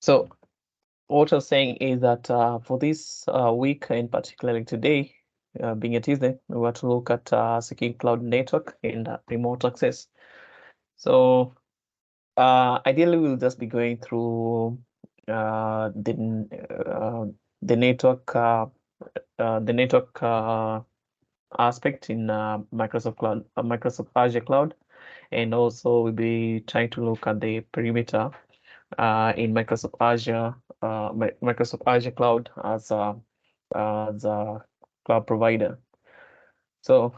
So what I was saying is that for this week, and particularly today, being a Tuesday, we want to look at securing cloud network and remote access. So ideally, we'll just be going through the network aspect in Microsoft Azure Cloud, and also we'll be trying to look at the perimeter in Microsoft Azure Cloud as a cloud provider. So,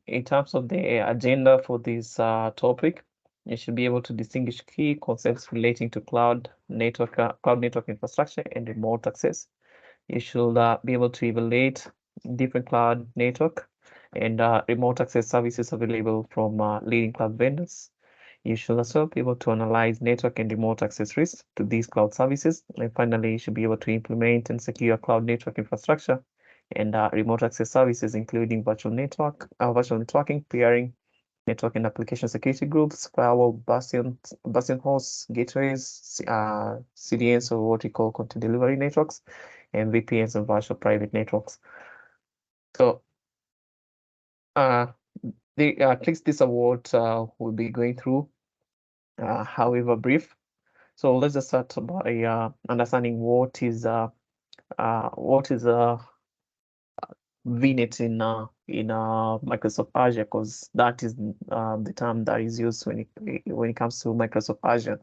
in terms of the agenda for this topic, you should be able to distinguish key concepts relating to cloud network infrastructure and remote access. You should be able to evaluate different cloud network and remote access services available from leading cloud vendors. You should also be able to analyze network and remote access risks to these cloud services. And finally, you should be able to implement and secure cloud network infrastructure and remote access services, including virtual networking, peering, network and application security groups, firewall, bastion hosts, gateways, CDNs, or what we call content delivery networks, and VPNs and virtual private networks. So, at least this award we'll be going through, however brief. So let's just start by understanding what is VNet in Microsoft Azure, because that is the term that is used when it comes to Microsoft Azure.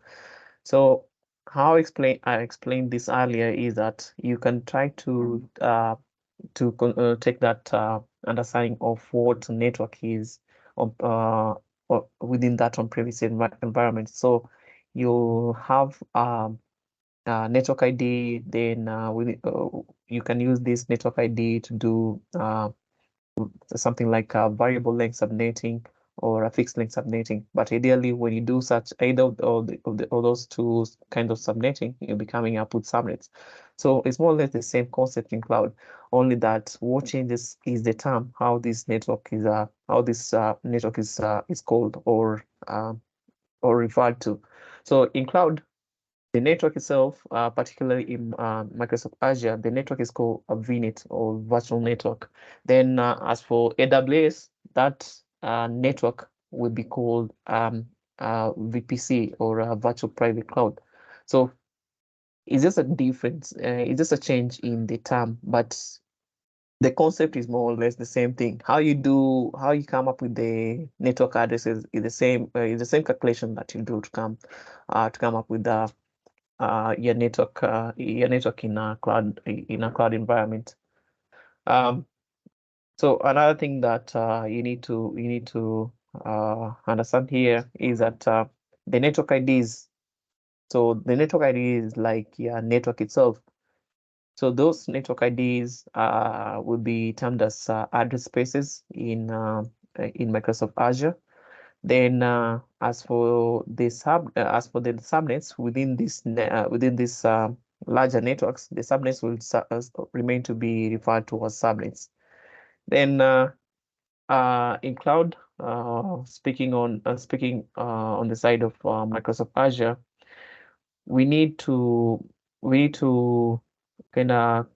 So how I explained this earlier is that you can try to take that understanding of what network is within that on-premise environment. So you have network ID, then you can use this network ID to do something like a variable length subnetting or a fixed length subnetting. But ideally, when you do such either of those two kinds of subnetting, you'll be coming up with subnets. So it's more or less the same concept in cloud, only that what changes is the term how this network is called or referred to. So in cloud, the network itself, particularly in Microsoft Azure, the network is called a VNet or virtual network. Then as for AWS, that network will be called VPC or a virtual private cloud. So it's just a difference, it's just a change in the term, but the concept is more or less the same thing. How you come up with the network addresses is the same calculation that you do to come up with the your network in a cloud environment. So another thing that you need to understand here is that the network IDs. So the network ID is like your network itself. So those network IDs will be termed as address spaces in Microsoft Azure. Then, as for the subnets within this larger networks, the subnets will remain to be referred to as subnets. Then, in cloud, speaking on the side of Microsoft Azure, we need to kind of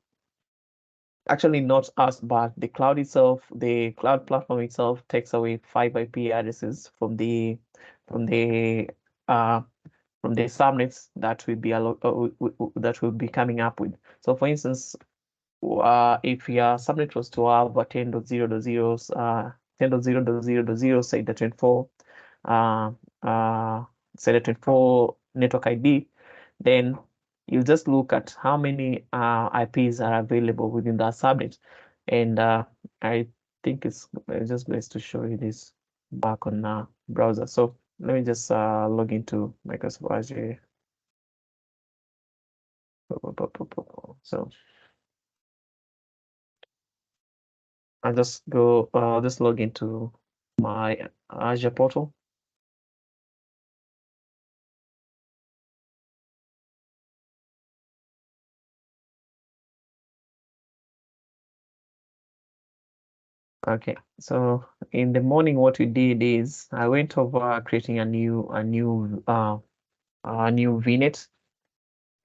actually not us, but the cloud itself, the cloud platform itself takes away 5 IP addresses from the uh, subnets that will be coming up with. So for instance, if your subnet was to have a 10.0.0, 10.0.0.0 say the 24 network ID, then you just look at how many IPs are available within that subnet. And I think it's just best to show you this back on browser. So let me just log into Microsoft Azure. So I'll just log into my Azure portal. Okay, so in the morning, what we did is I went over creating a new VNet.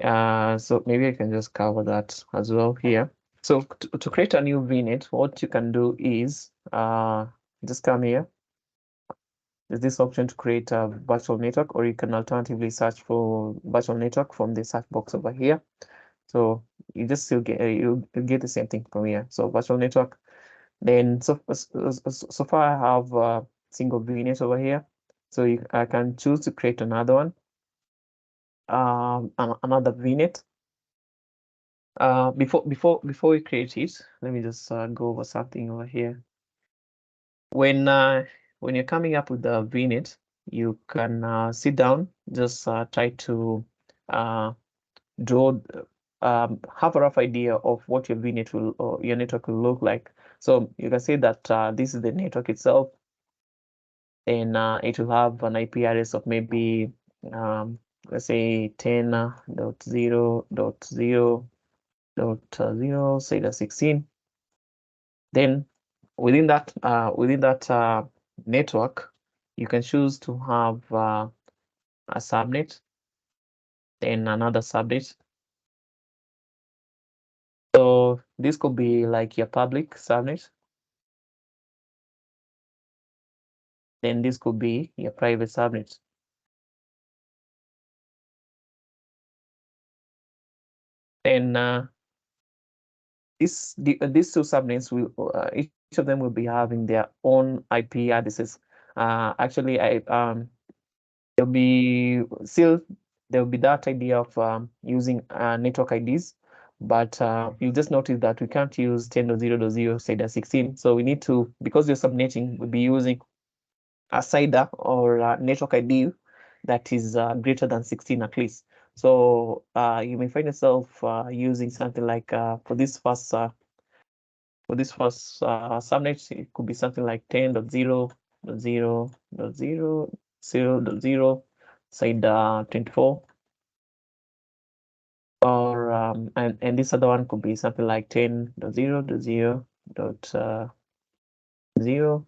So maybe I can just cover that as well here. So to create a new VNet, what you can do is just come here. There's this option to create a virtual network, or you can alternatively search for virtual network from the search box over here. So you just still get you get the same thing from here. So virtual network. Then so far I have a single VNet over here. So I can choose to create another one, another VNet. Before we create it, let me just go over something over here. When you're coming up with the VNet, you can sit down, just try to draw, have a rough idea of what your VNet will or your network will look like. So you can say that this is the network itself, and it will have an IP address of maybe let's say 10.0.0.0, say the 16. Then within that network, you can choose to have a subnet, then another subnet. So this could be like your public subnet. Then this could be your private subnet. Then these two subnets will each of them will be having their own IP addresses. Actually, there'll be still there'll be that idea of using network IDs, but you'll just notice that we can't use 10.0.0 CIDR 16. So we need to, because you're subnetting, we'll be using a CIDR or a network ID that is greater than 16 at least. So you may find yourself using something like for this first subnet, it could be something like 10.0.0.0.0.0 side 24, or and this other one could be something like 10.0.0.0.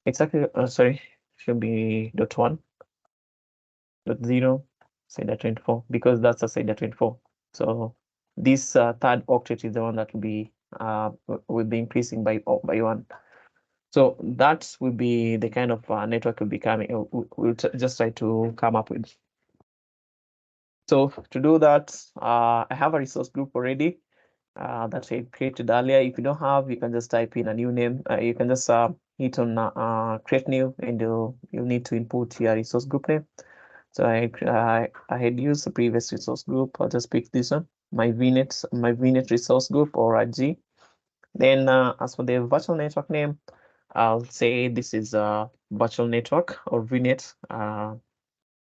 Exactly, sorry, should be .1.0 side 24, because that's a side 24. So this third octet is the one that will be increasing by one. So that will be the kind of network we'll be coming. We'll just try to come up with. So to do that, I have a resource group already that I created earlier. If you don't have, you can just type in a new name. You can just hit on create new, and you'll need to input your resource group name. So I had used the previous resource group. I'll just pick this one, my VNet resource group, or RG. Then as for the virtual network name, I'll say this is a virtual network or VNet.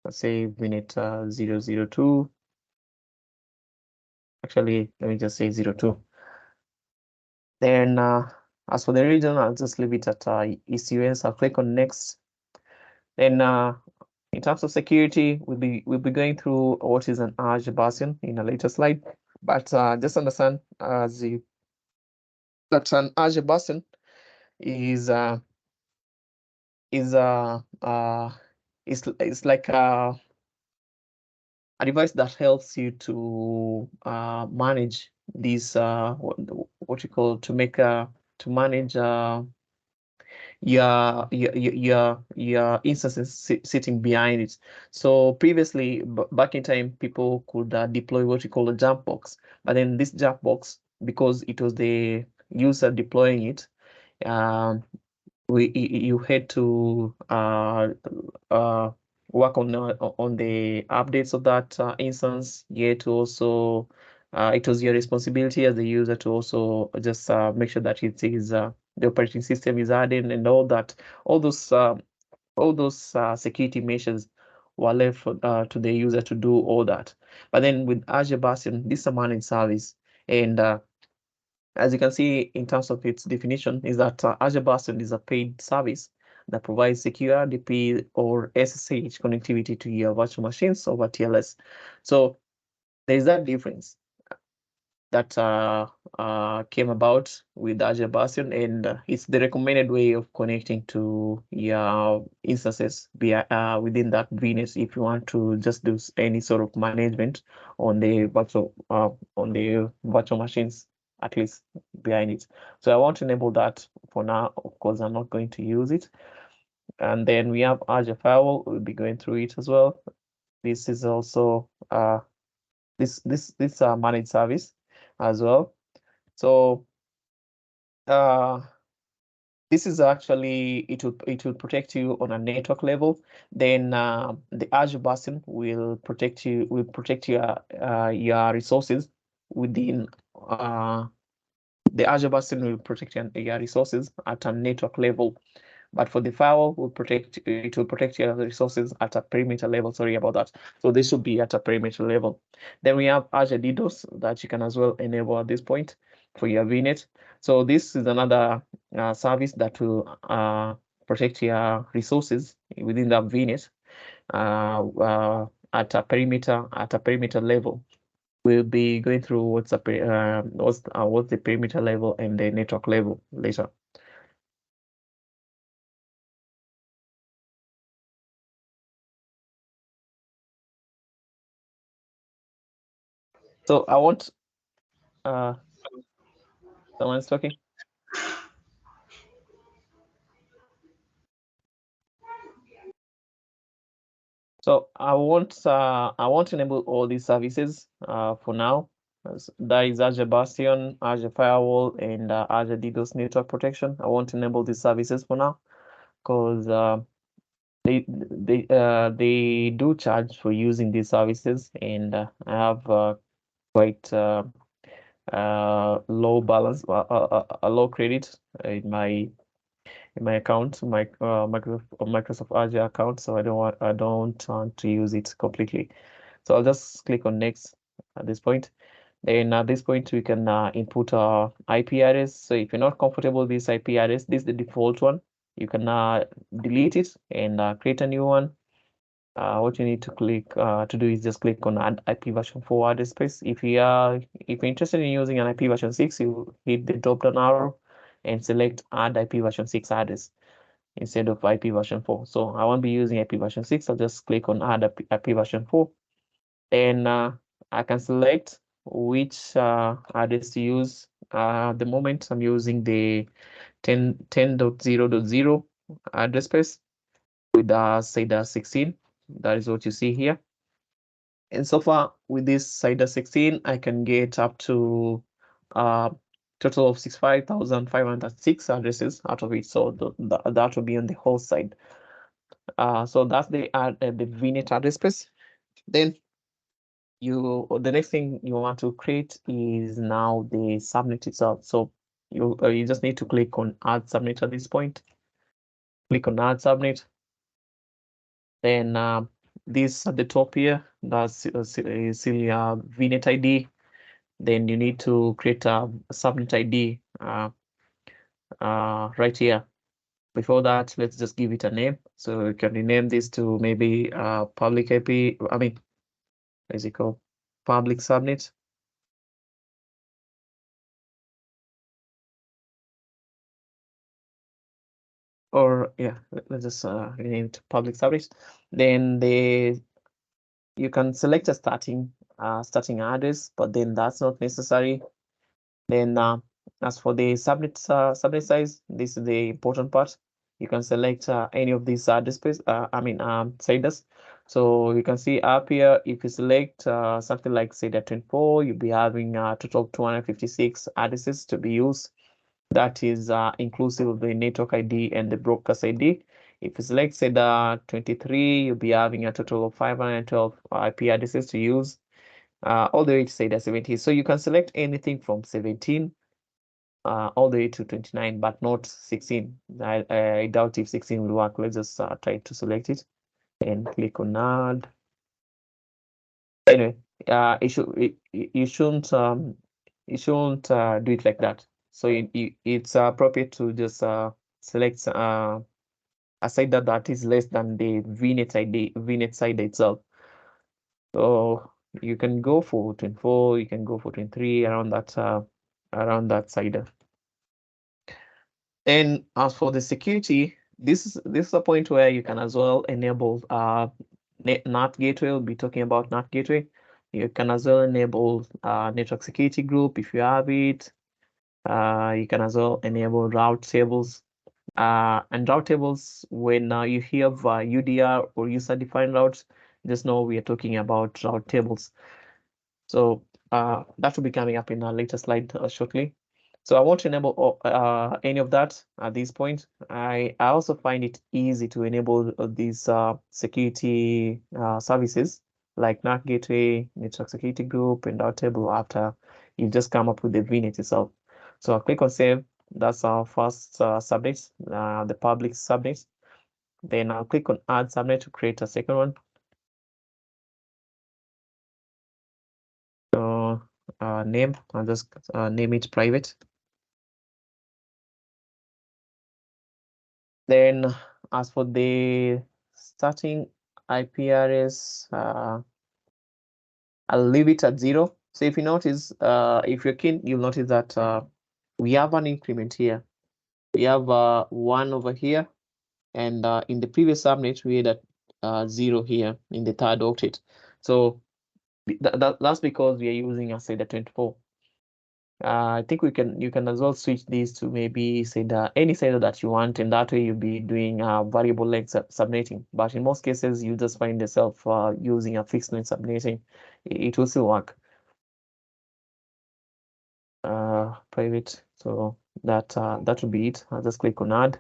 Let's say VNet 002. Actually, let me just say 02. Then as for the region, I'll just leave it at East US. I'll click on next. Then in terms of security, we'll be going through what is an Azure bastion in a later slide. But just understand that an Azure bastion is is like a device that helps you to manage these what you call to make to manage your instances sitting behind it. So previously, back in time, people could deploy what you call a jump box, but then this jump box, because it was the user deploying it, um, you had to work on the updates of that instance. You had to also it was your responsibility as the user to also just make sure that it is the operating system is added, and all that. All those security measures were left to the user to do all that. But then with Azure Bastion, this is a managed service, and as you can see in terms of its definition, is that Azure Bastion is a paid service that provides secure RDP or SSH connectivity to your virtual machines over TLS. So there is that difference. that came about with Azure Bastion, and it's the recommended way of connecting to your instances via within that VNet if you want to just do any sort of management on the virtual machines, at least behind it. So I want to enable that for now. Of course, I'm not going to use it. And then we have Azure Firewall. We'll be going through it as well. This is also this managed service as well. So this is actually it will protect you on a network level. Then the Azure Bastion will protect your resources within the Azure Bastion will protect your resources at a network level. But for the firewall, it will protect your resources at a perimeter level. Sorry about that. So this should be at a perimeter level. Then we have Azure DDoS that you can as well enable at this point for your VNet. So this is another service that will protect your resources within that VNet at a perimeter level. We'll be going through what's the perimeter level and the network level later. So I want someone's talking. So I want to enable all these services for now. That is Azure Bastion, Azure Firewall, and Azure DDoS Network Protection. I want to enable these services for now because they do charge for using these services, and I have quite low balance, a low credit in my account, my Microsoft Azure account. So I don't want to use it completely. So I'll just click on next at this point. Then at this point, we can input our IP address. So if you're not comfortable with this IP address, this is the default one. You can delete it and create a new one. What you need to do is just click on add IP version 4 address space. If you're interested in using an IP version 6, you hit the drop down arrow and select add IP version 6 address instead of IP version 4. So I won't be using IP version 6. I'll just click on add IP version 4. Then I can select which address to use. At the moment, I'm using the 10.0.0 address space with CIDR 16. That is what you see here. And so far with this CIDR 16, I can get up to total of 65,506 addresses out of it. So that will be on the whole side. So that's the VNet address space. Then the next thing you want to create is now the subnet itself. So you just need to click on add subnet at this point. Click on add subnet. Then this at the top here, that's Celia VNet ID. Then you need to create a subnet ID right here. Before that, let's just give it a name. So you can rename this to maybe public IP. I mean, what is it called? Public subnet. Or yeah, let's just rename it public subnet. Then you can select a starting address, but then that's not necessary. Then as for the subnet size, this is the important part. You can select any of these displays. CIDRs. So you can see up here, if you select something like CIDR 24, you'll be having a total of 256 addresses to be used. That is inclusive of the network ID and the broadcast ID. If you select CIDR 23, you'll be having a total of 512 IP addresses to use, all the way to CIDR 17. So you can select anything from 17 all the way to 29, but not 16. I doubt if 16 will work. Let's just try to select it and click on add. Anyway, you shouldn't do it like that. So it's appropriate to just select a CIDR that is less than the VNet ID, VNet side itself. So you can go for 24, you can go for 23 around that side. And as for the security, this is a point where you can as well enable NAT gateway. We'll be talking about NAT gateway. You can as well enable network security group if you have it. You can as well enable route tables. And route tables, when you have UDR or user-defined routes, just know we are talking about route tables. So that will be coming up in a later slide shortly. So I won't enable any of that at this point. I also find it easy to enable these security services like NAT gateway, network security group, and route table after you just come up with the VNet itself. So I'll click on save. That's our first subnet, the public subnet. Then I'll click on add subnet to create a second one. So name, I'll just name it private. Then as for the starting IP address, I'll leave it at 0. So if you notice, if you're keen, you'll notice that we have an increment here. We have 1 over here, and in the previous subnet, we had at 0 here in the third octet. So that's because we are using a SAIDA 24. I think you can as well switch these to maybe SAIDA, any SAIDA that you want, and that way you'll be doing variable length subnetting. But in most cases, you just find yourself using a fixed length subnetting. It will still work. Private, so that will be it. I'll just click on add.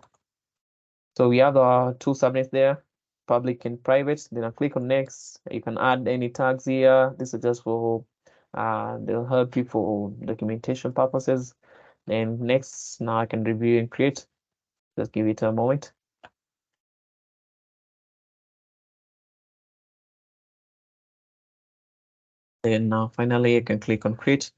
So we have 2 subnets there, public and private. Then I'll click on next. You can add any tags here. This is just for they'll help you for documentation purposes. Then next, now I can review and create. Just give it a moment. Then now finally I can click on create.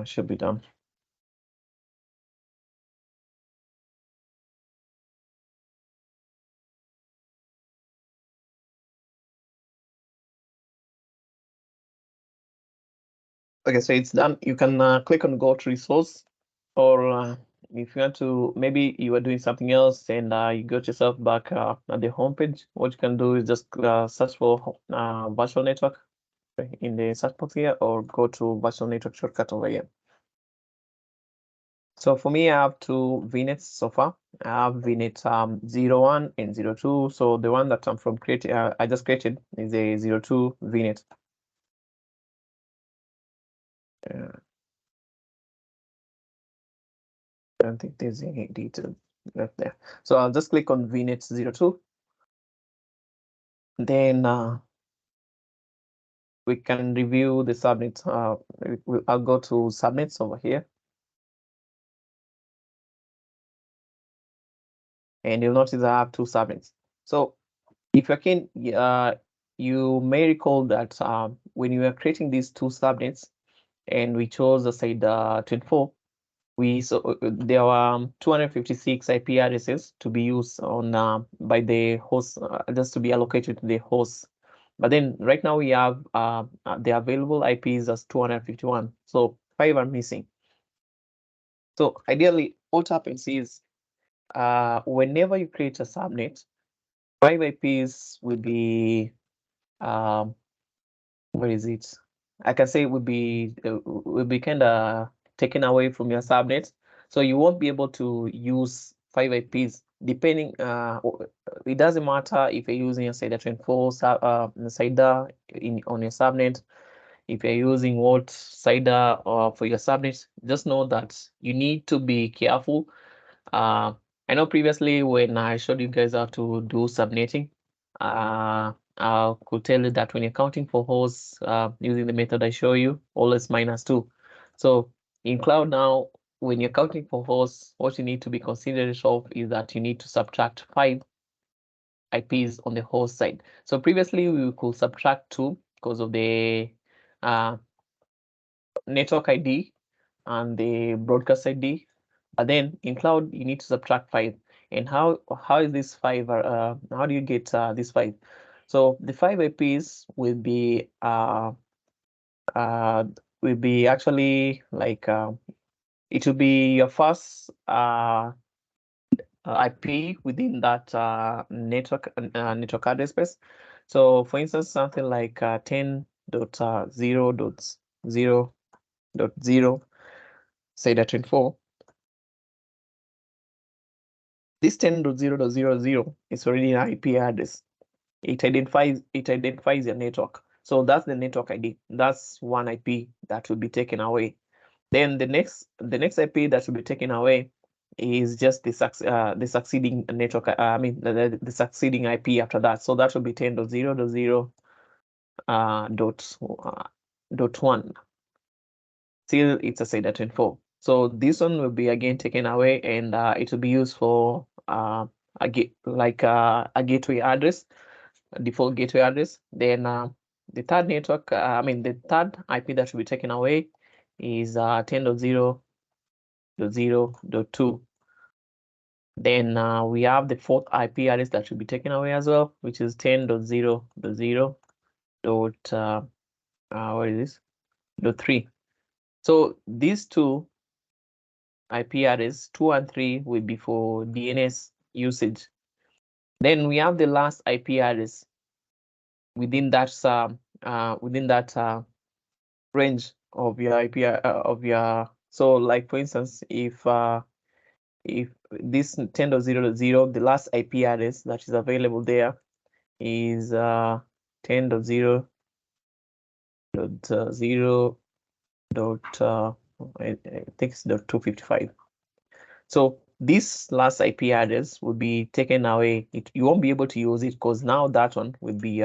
Should be done. Okay, so it's done. You can click on go to resource, or if you want to, maybe you are doing something else and you got yourself back at the homepage. What you can do is just search for virtual network in the search box here, or go to virtual network shortcut over here. So for me, I have 2 VNets so far. I have VNet 01 and 02. So the one that I'm from creating, I just created is a 02 VNet. I don't think there's any detail left there. So I'll just click on VNet 02. Then we can review the subnets. I'll go to subnets over here. And you'll notice I have 2 subnets. So if you're keen, you may recall that when you were creating these 2 subnets and we chose the side 24, there were 256 IP addresses to be used on by the host, just to be allocated to the host. But then right now we have the available IPs as 251. So 5 are missing. So ideally, what happens is whenever you create a subnet, 5 IPs will be where is it? I can say will be kind of taken away from your subnet, so you won't be able to use 5 IPs. Depending, it doesn't matter if you're using a SAIDA 24 SAIDA on your subnet. If you're using what SAIDA for your subnet, just know that you need to be careful. I know previously when I showed you guys how to do subnetting, I could tell you that when you're counting for hosts using the method I show you, always -2. So in cloud now, when you're counting for hosts, what you need to be considerate of is that you need to subtract 5 IPs on the host side. So previously we could subtract 2 because of the network ID and the broadcast ID. But then in cloud, you need to subtract 5. And how is this 5? How do you get this 5? So the 5 IPs will be actually like it will be your first IP within that network address space. So for instance, something like 10.0.0.0, say that 24. This 10.0.0.0 is already an IP address. It identifies your network. So that's the network ID. That's one IP that will be taken away. Then the next IP that will be taken away is just the succeeding network. The succeeding IP after that. So that will be 10.0.0 dot 1. Still, it's a SATA24. So this one will be again taken away, and it will be used for a gateway address, a default gateway address. Then the third network, the third IP that will be taken away is 10.0.0.2. Then we have the fourth IP address that should be taken away as well, which is 10.0.0. What is this? .3. So these two IP address 2 and 3 will be for DNS usage. Then we have the last IP address within that range of your IP of your. So like for instance, if this 10.0.0, the last IP address that is available there is 10.0.0. I think it's .255. So this last IP address will be taken away. You won't be able to use it because now that one will be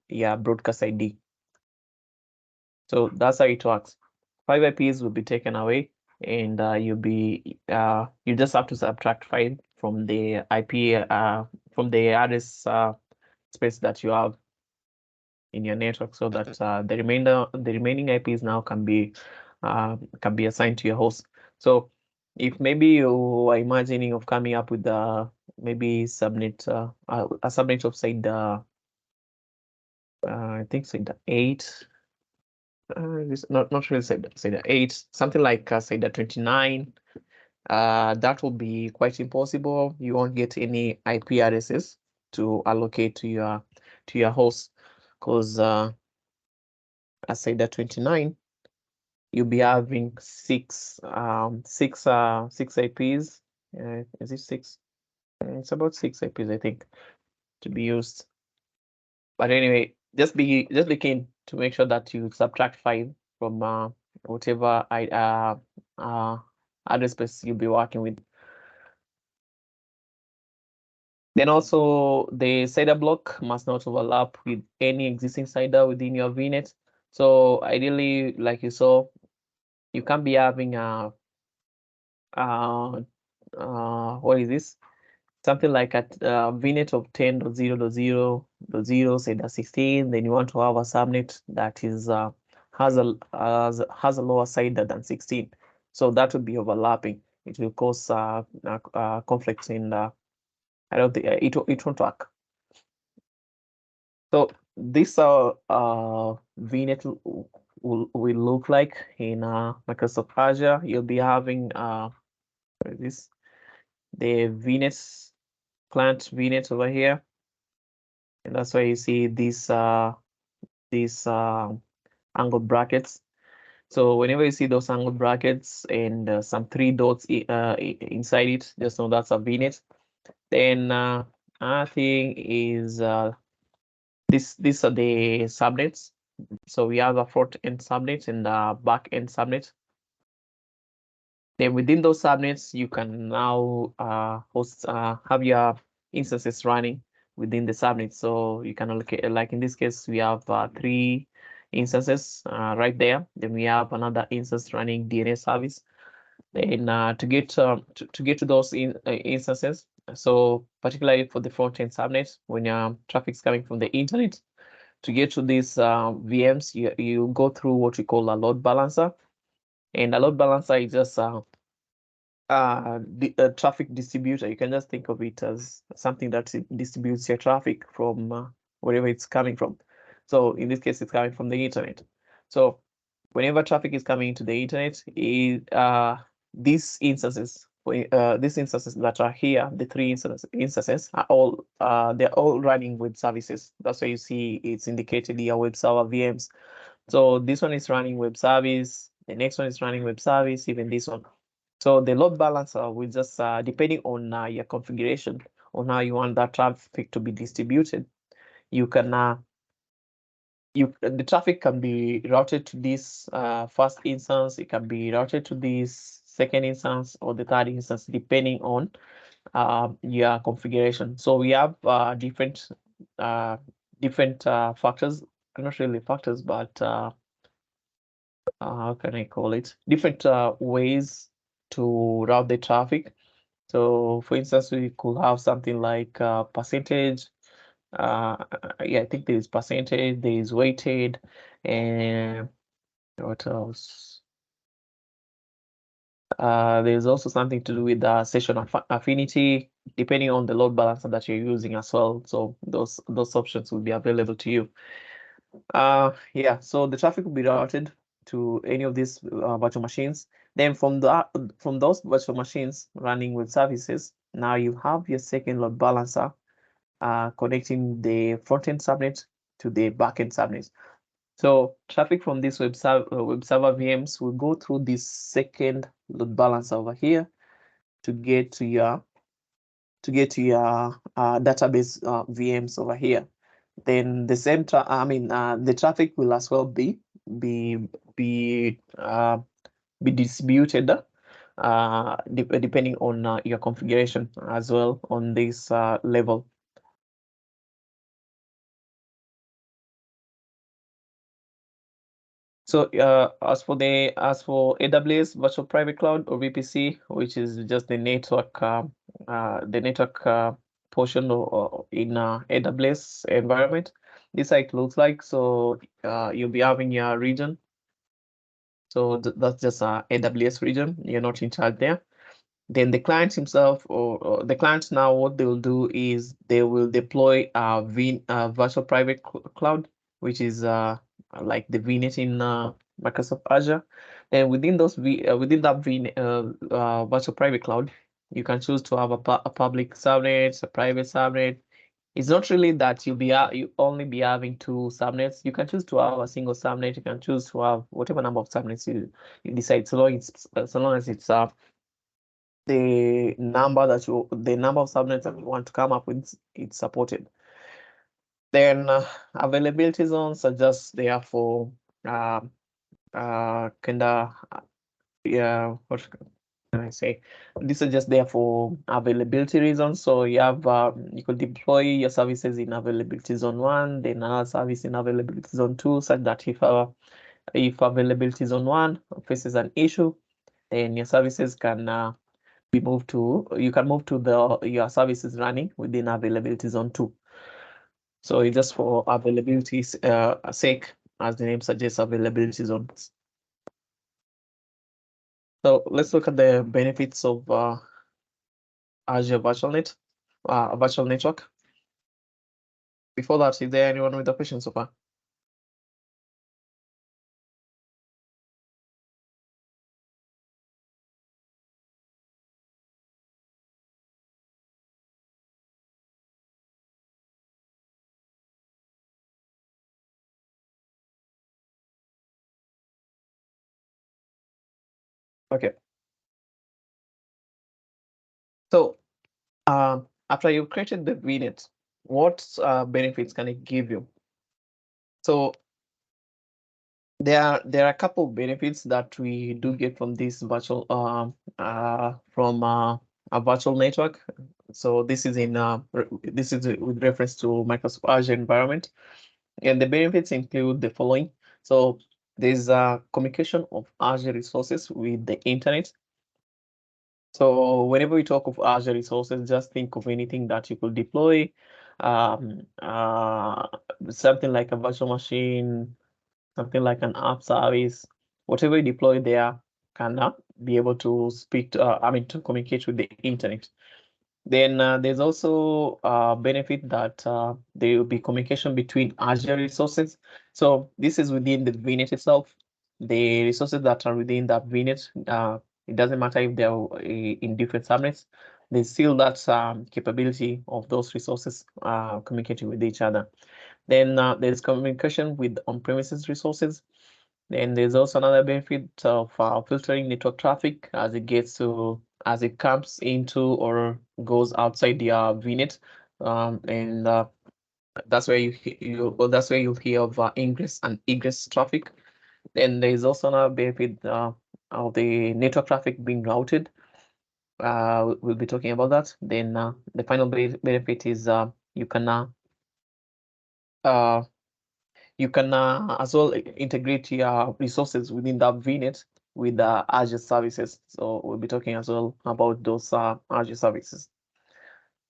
your broadcast ID. So that's how it works. 5 IPs will be taken away, and you just have to subtract 5 from the IP from the address space that you have in your network, so that the remaining IPs now can be assigned to your host. So if maybe you are imagining of coming up with maybe subnet a subnet of say I think say the 8. This not really say the 8, something like say the 29. That will be quite impossible. You won't get any IP addresses to allocate to your host, because I say that 29, you'll be having six IPs. Is it 6? It's about 6 IPs, I think, to be used. But anyway, just be keen to make sure that you subtract 5 from whatever address space you'll be working with. Then also the CIDR block must not overlap with any existing CIDR within your VNet. So ideally, like you saw, you can be having what is this? Something like a VNet of 10.0.0.0, say the 16. Then you want to have a subnet that is has a lower CIDR than 16. So that would be overlapping. It will cause conflicts in I don't think it won't work. So this VNet will look like in Microsoft Azure. You'll be having this the VNet client VNet over here, and that's why you see these angled brackets. So whenever you see those angled brackets and some 3 dots inside it, just know that's a VNet. Then another thing is these are the subnets. So we have a front end subnet and a back end subnet. Then within those subnets, you can now have your instances running within the subnet. So you can allocate, like in this case, we have 3 instances right there. Then we have another instance running DNS service. Then to get to those instances, so particularly for the front-end subnet, when your traffic's coming from the internet, to get to these VMs, you go through what we call a load balancer, and a load balancer is just the traffic distributor. You can just think of it as something that distributes your traffic from wherever it's coming from. So in this case, it's coming from the internet. So whenever traffic is coming into the internet, these instances, these instances that are here, the three instances are all they're all running web services. That's why you see it's indicated here, web server VMs. So this one is running web service, the next one is running web service, even this one. So the load balancer will just, depending on your configuration, on how you want that traffic to be distributed, you can the traffic can be routed to this first instance, it can be routed to this second instance or the third instance, depending on your configuration. So we have different factors, not really factors, but how can I call it? Different ways to route the traffic. So for instance, we could have something like percentage. Yeah, I think there is percentage, there is weighted, and what else? There's also something to do with the session affinity, depending on the load balancer that you're using as well. So those options will be available to you. Yeah, so the traffic will be routed to any of these virtual machines. Then from those virtual machines running with services, now you have your second load balancer connecting the front-end subnet to the back-end subnet. So traffic from this web server VMs will go through this second load balancer over here to get to your database VMs over here. Then the same the traffic will as well be distributed depending on your configuration as well on this level. So as for AWS Virtual Private Cloud or VPC, which is just the network portion in AWS environment, this how it looks like. So you'll be having your region. So that's just AWS region. You're not in charge there. Then the client himself or the clients now, what they will do is they will deploy a virtual private cloud, which is like the VNet in Microsoft Azure. And within within that virtual private cloud, you can choose to have a public subnet, a private subnet. It's not really that you only be having two subnets. You can choose to have a single subnet. You can choose to have whatever number of subnets you decide. So long as it's the number of subnets that you want to come up with, it's supported. Then availability zones are just there for kind of yeah, what can I say? These are just there for availability reasons. So you have you could deploy your services in availability zone 1, then another service in availability zone 2, such that if availability zone 1 faces an issue, then your services can you can move to your services running within availability zone 2. So it's just for availability's sake, as the name suggests, availability zones. So let's look at the benefits of Azure virtual network. Before that, is there anyone with a question so far? Okay. So after you've created the VNet, what benefits can it give you? So there are a couple of benefits that we do get from this virtual from a virtual network. So this is with reference to Microsoft Azure environment, and the benefits include the following. So there's a communication of Azure resources with the internet. So whenever we talk of Azure resources, just think of anything that you could deploy, um, uh, something like a virtual machine, something like an app service, whatever you deploy there can be able to speak to, to communicate with the internet. Then there's also a benefit that there will be communication between Azure resources. So this is within the VNet itself. The resources that are within that VNet, it doesn't matter if they're in different subnets, there's still that capability of those resources communicating with each other. Then there's communication with on-premises resources. Then there's also another benefit of filtering network traffic as it comes into or goes outside the VNet, and that's where that's where you'll hear of ingress and egress traffic. Then there is also another benefit of the network traffic being routed. We'll be talking about that. Then the final benefit is you can uh, as well integrate your resources within that VNet with Azure services. So we'll be talking as well about those Azure services.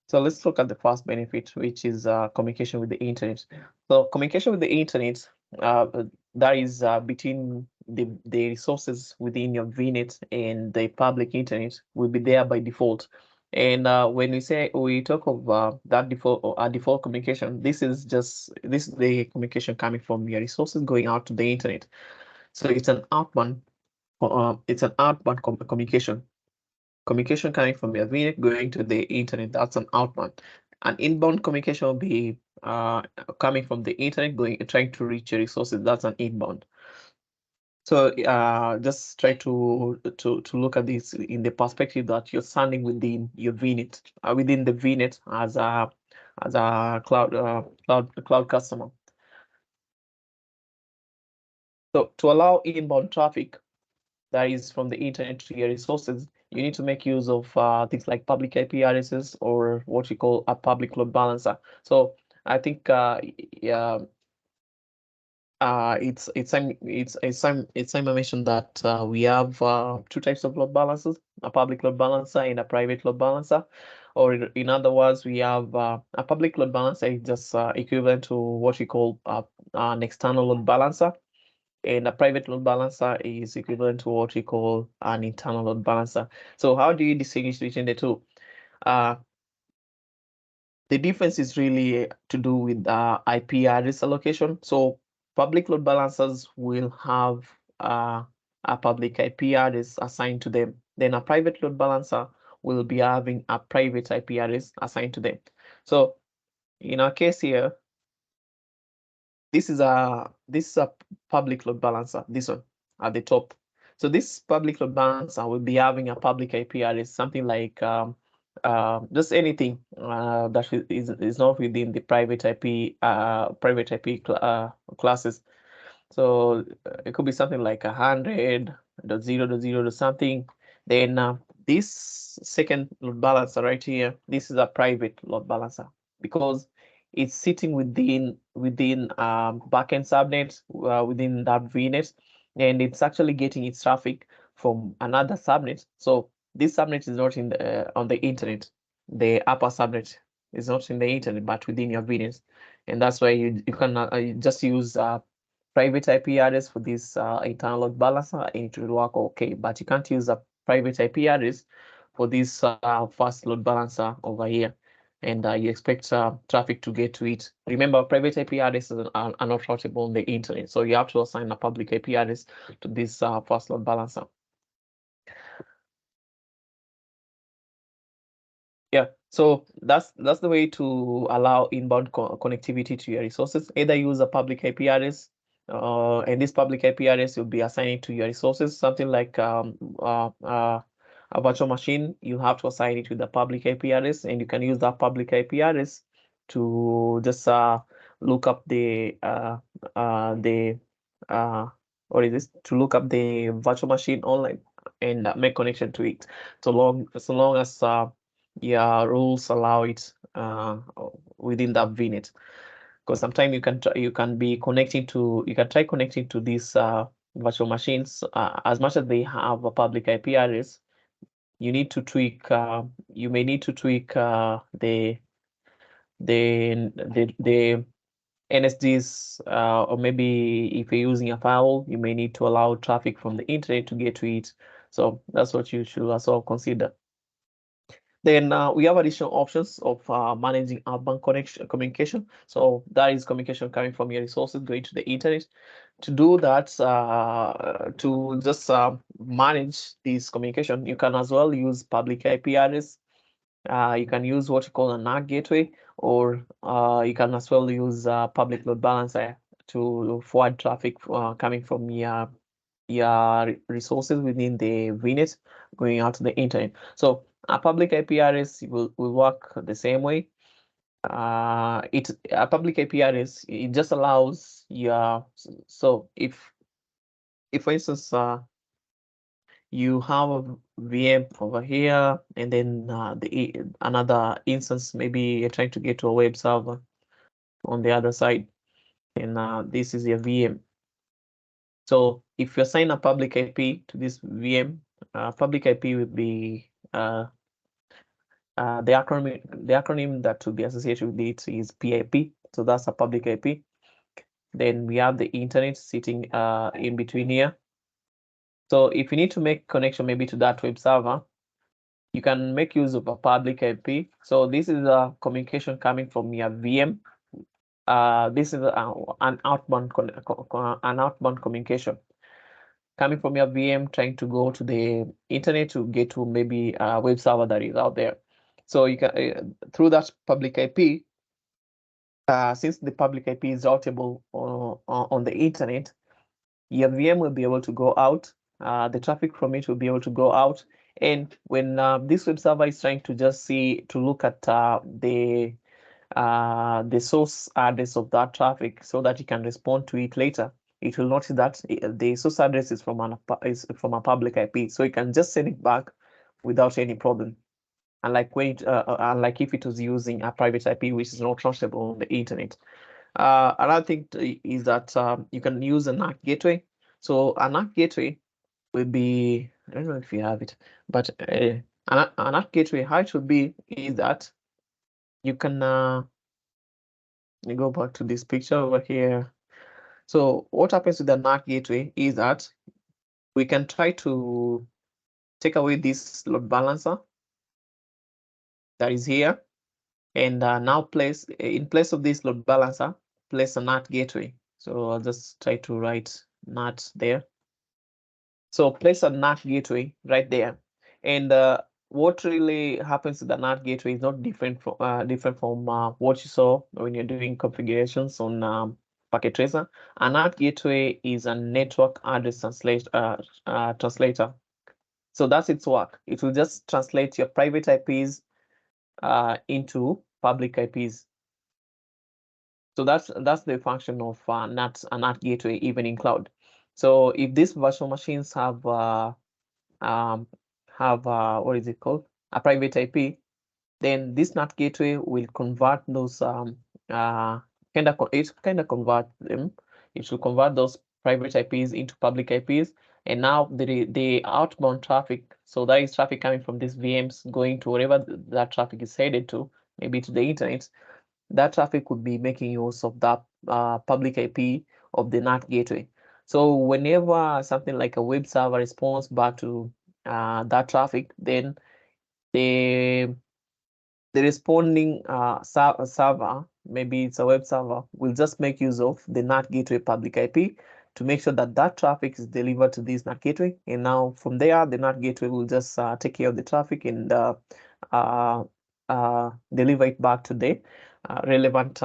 So let's look at the first benefit, which is communication with the internet. So communication with the internet, that is between the resources within your VNet and the public internet will be there by default. And when we talk of that default or default communication, this is the communication coming from your resources going out to the internet. So it's an outbound communication. Communication coming from your VNet going to the internet, that's an outbound. An inbound communication will be coming from the internet trying to reach your resources, that's an inbound. So just try to look at this in the perspective that you're standing within your VNet, within the VNet as a cloud customer. So to allow inbound traffic that is from the internet to your resources, you need to make use of things like public IP addresses or what we call a public load balancer. So I think yeah, it's time I mentioned that we have two types of load balancers: a public load balancer and a private load balancer. Or in other words, we have a public load balancer is just equivalent to what we call an external load balancer, and a private load balancer is equivalent to what we call an internal load balancer. So how do you distinguish between the two? Uh, the difference is really to do with IP address allocation. So public load balancers will have a public IP address assigned to them. Then a private load balancer will be having a private IP address assigned to them. So in our case here, this is a public load balancer, this one at the top. So this public load balancer will be having a public IP address, something like just anything that is not within the private IP classes. So it could be something like 100.0.0 or something. Then this second load balancer right here, this is a private load balancer because it's sitting within backend subnet within that VNet, and it's actually getting its traffic from another subnet. So this subnet is not in the on the internet. The upper subnet is not in the internet, but within your VNet, and that's why you can you just use private IP address for this internal load balancer, and it will work okay. But you can't use a private IP address for this fast load balancer over here, and you expect traffic to get to it. Remember, private IP addresses are not routable on the internet, so you have to assign a public IP address to this fast load balancer. Yeah, so that's the way to allow inbound connectivity to your resources. Either use a public IP address, and this public IP address will be assigned to your resources. Something like a virtual machine, you have to assign it with the public IP address, and you can use that public IP address to just look up the what is this? To look up the virtual machine online and make connection to it. So long as yeah, rules allow it within that VNet. Because sometimes you can try connecting to these virtual machines as much as they have a public IP address. you need to tweak. You may need to tweak the NSDs, or maybe if you're using a firewall, you may need to allow traffic from the internet to get to it. So that's what you should also consider. Then we have additional options of managing outbound communication. So that is communication coming from your resources going to the internet. To do that, to just manage this communication, you can as well use public IP address. You can use what you call a NAT gateway, or you can as well use public load balancer to forward traffic coming from your resources within the VNet going out to the internet. So a public IP address will work the same way. A public IP address, it just allows your, so if for instance you have a VM over here, and then another instance, maybe you're trying to get to a web server on the other side, and this is your VM. So if you assign a public IP to this VM, public IP will be the acronym that will be associated with it is PIP. So that's a public IP. Then we have the internet sitting in between here. So if you need to make connection maybe to that web server, you can make use of a public IP. So this is a communication coming from your VM. This is an outbound communication coming from your VM, trying to go to the internet to get to maybe a web server that is out there. So you can through that public IP, since the public IP is routable on the internet, your VM will be able to go out. The traffic from it will be able to go out. And when this web server is trying to just look at the source address of that traffic so that you can respond to it later, it will notice that the source address is from a public IP, so you can just send it back without any problem. Unlike unlike if it was using a private IP, which is not trustable on the internet. Another thing is that you can use a NAT gateway. So a NAT gateway will be, I don't know if you have it, but a NAT gateway, how it should be is that you can let me go back to this picture over here. So what happens with the NAT gateway is that we can try to take away this load balancer that is here, and now in place of this load balancer, place a NAT gateway. So I'll just try to write NAT there. So place a NAT gateway right there, and what really happens to the NAT gateway is not different from what you saw when you're doing configurations on Packet Tracer. A NAT gateway is a network address translator. So that's its work. It will just translate your private IPs into public IPs. So that's the function of a NAT gateway, even in cloud. So if these virtual machines have what is it called, a private IP, then this NAT gateway will convert those it kind of convert them. It will convert those private IPs into public IPs, and now the outbound traffic, so that is traffic coming from these VMs going to wherever that traffic is headed to, maybe to the internet. That traffic would be making use of that public IP of the NAT gateway. So whenever something like a web server responds back to that traffic, then the responding server, maybe it's a web server, will just make use of the NAT gateway public IP to make sure that that traffic is delivered to this NAT gateway. And now from there, the NAT gateway will just take care of the traffic and deliver it back to the relevant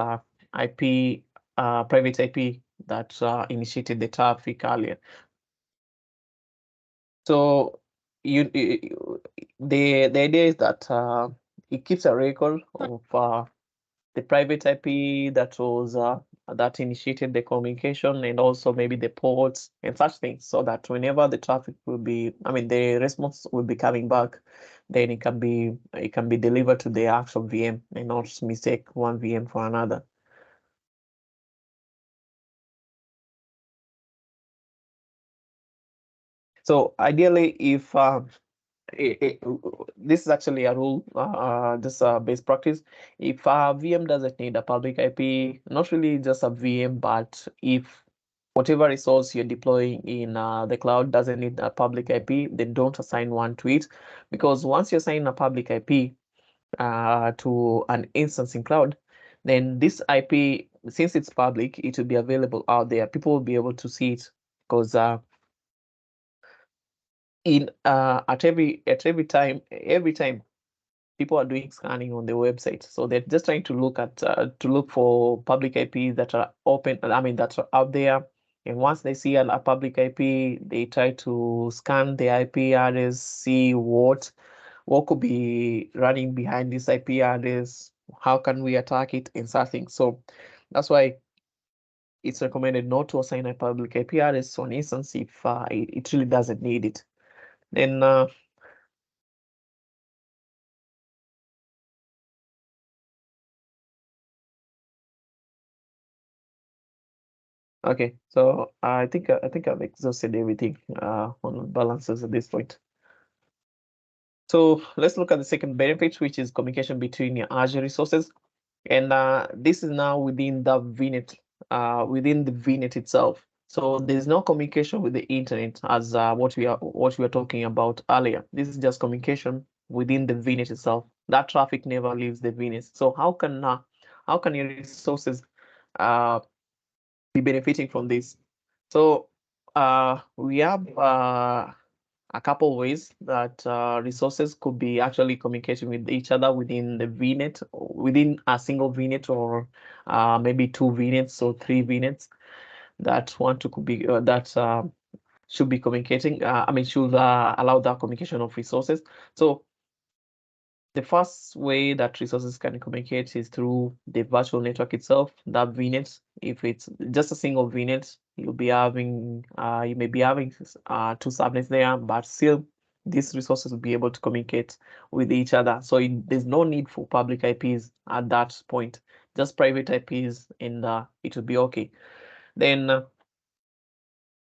IP, private IP that initiated the traffic earlier. So the idea is that it keeps a record of the private IP that was that initiated the communication, and also maybe the ports and such things, so that whenever the traffic will be, the response will be coming back, then it can be delivered to the actual VM and not mistake one VM for another. So ideally, if this is actually a rule, this best practice. If a VM doesn't need a public IP, not really just a VM, but if whatever resource you're deploying in the cloud doesn't need a public IP, then don't assign one to it, because once you assign a public IP to an instance in cloud, then this IP, since it's public, it will be available out there. People will be able to see it, because every time people are doing scanning on the website, so they're just trying to look for public IPs that are open. I mean, that are out there. And once they see a public IP, they try to scan the IP address, see what could be running behind this IP address, how can we attack it, and such things. So that's why it's recommended not to assign a public IP address on instance if it really doesn't need it. Then okay, so I think I've exhausted everything on balances at this point. So let's look at the second benefit, which is communication between your Azure resources. And this is now within the VNet, within the VNet itself. So there's no communication with the internet as what we were talking about earlier. This is just communication within the VNet itself. That traffic never leaves the VNet. So how can your resources uh, be benefiting from this? So we have a couple ways that resources could be actually communicating with each other within the VNet, within a single VNet, or maybe two VNets or three VNets that want to could be that should be communicating. I mean, should allow that communication of resources. So the first way that resources can communicate is through the virtual network itself, that VNet. If it's just a single VNet, you may be having two subnets there, but still these resources will be able to communicate with each other. So there's no need for public IPs at that point, just private IPs, and it will be okay. Then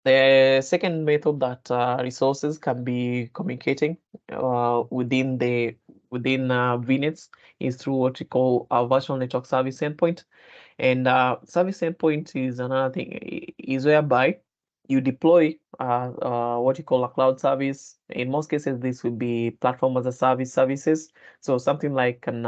the second method that resources can be communicating within VNets is through what we call a virtual network service endpoint. And service endpoint is another thing, is whereby you deploy what you call a cloud service. In most cases, this will be platform as a service services. So something like an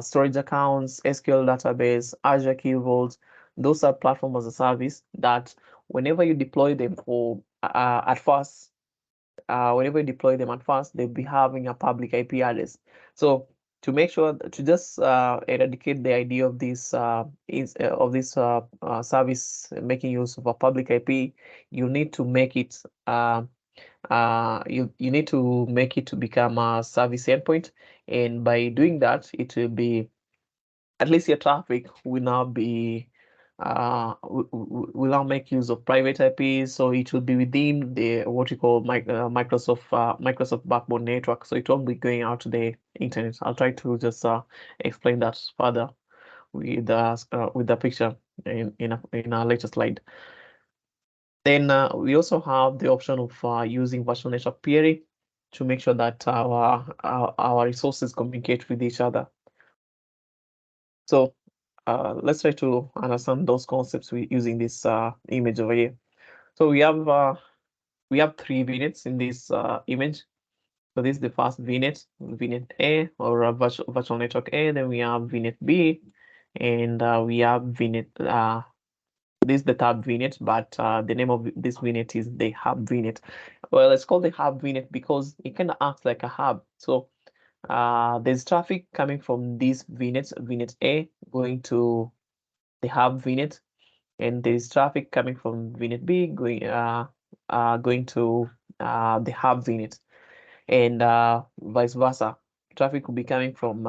storage accounts, SQL database, Azure Key Vault. Those are platform as a service that whenever you deploy them, or at first, whenever you deploy them at first, they'll be having a public IP address. So to make sure to just eradicate the idea of this service making use of a public IP, you need to make it you need to make it to become a service endpoint, and by doing that, it will be, at least your traffic will now be will now make use of private IPs, so it will be within the what you call Microsoft backbone network. So it won't be going out to the internet. I'll try to just explain that further with the picture in our later slide. Then we also have the option of using virtual network peering to make sure that our resources communicate with each other. So let's try to understand those concepts using this image over here. So we have three VNets in this image. So this is the first VNet, VNet A, or a virtual network A. Then we have VNet B, and we have VNet. This is the third VNet, but the name of this VNet is the hub VNet. Well, it's called the hub VNet because it kind of acts like a hub. So there's traffic coming from this VNet A, going to the hub VNet, and there's traffic coming from VNet B going to the hub VNet, and vice versa. Traffic will be coming from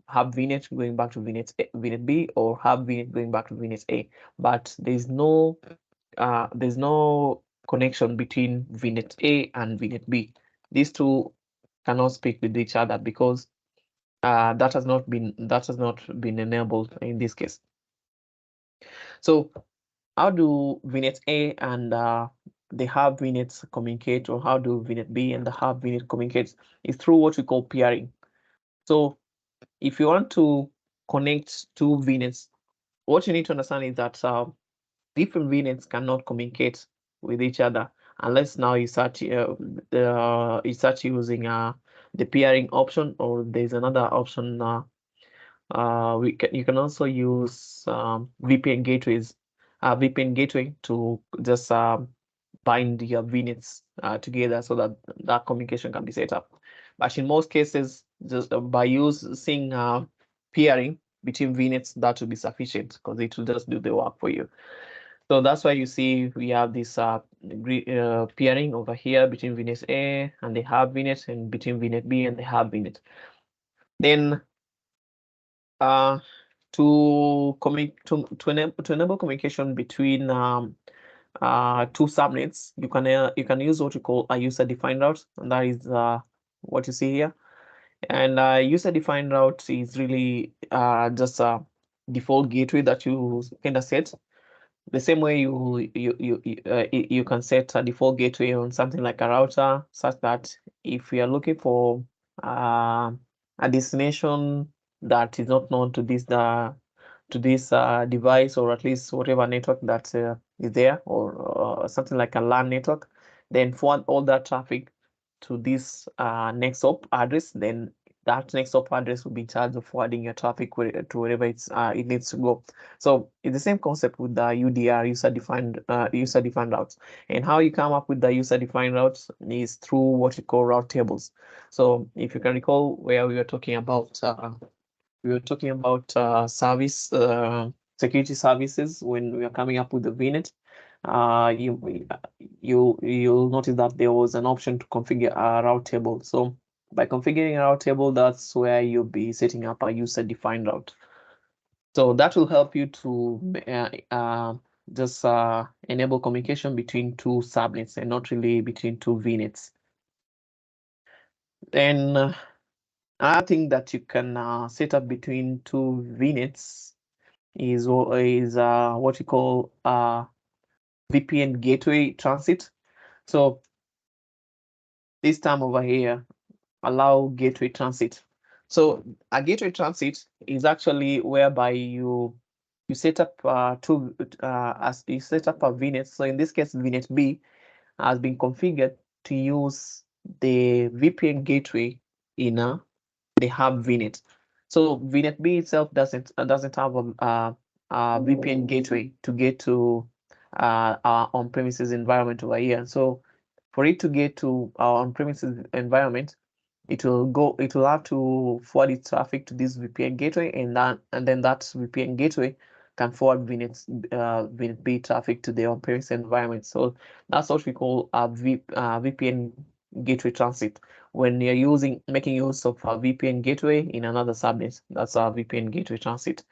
hub VNet going back to VNet B, or hub VNet going back to VNet A. But there's no connection between VNet A and VNet B. These two cannot speak with each other because that has not been enabled in this case. So how do VNet A and the hub VNets communicate, or how do VNet B and the hub VNet communicate, is through what we call peering. So if you want to connect two VNets, what you need to understand is that different VNets cannot communicate with each other unless now you start using the peering option, or there's another option. You can also use VPN gateways, VPN gateway to just bind your VNets together so that that communication can be set up. But in most cases, just by using peering between VNets, that will be sufficient because it will just do the work for you. So that's why you see we have this peering over here between VNet A and the hub VNet, and between VNet B and the hub VNet. Then to enable communication between two subnets, you can use what you call a user-defined route, and that is what you see here. And user-defined route is really just a default gateway that you kind of set. The same way you can set a default gateway on something like a router, such that if you are looking for a destination that is not known to this device, or at least whatever network that is there, or something like a LAN network, then forward all that traffic to this next hop address. Then that next hop address will be in charge of forwarding your traffic to wherever it needs to go. So it's the same concept with the UDR, user-defined routes. And how you come up with the user-defined routes is through what you call route tables. So if you can recall where we were talking about service security services when we are coming up with the VNet. You'll notice that there was an option to configure a route table. So by configuring a route table, that's where you'll be setting up a user-defined route. So that will help you to just enable communication between two subnets and not really between two VNets. Then another thing that you can set up between two VNets is what we call VPN gateway transit. So this term over here, allow gateway transit. So a gateway transit is actually whereby you set up as you set up a VNet. So in this case, VNet B has been configured to use the VPN gateway in the hub VNet. So VNet B itself doesn't have a VPN gateway to get to our on-premises environment over here. So for it to get to our on-premises environment, it will have to forward its traffic to this VPN gateway, and then that VPN gateway can forward VNet B traffic to the on-premise environment. So that's what we call a VPN gateway transit. When you're making use of a VPN gateway in another subnet, that's a VPN gateway transit.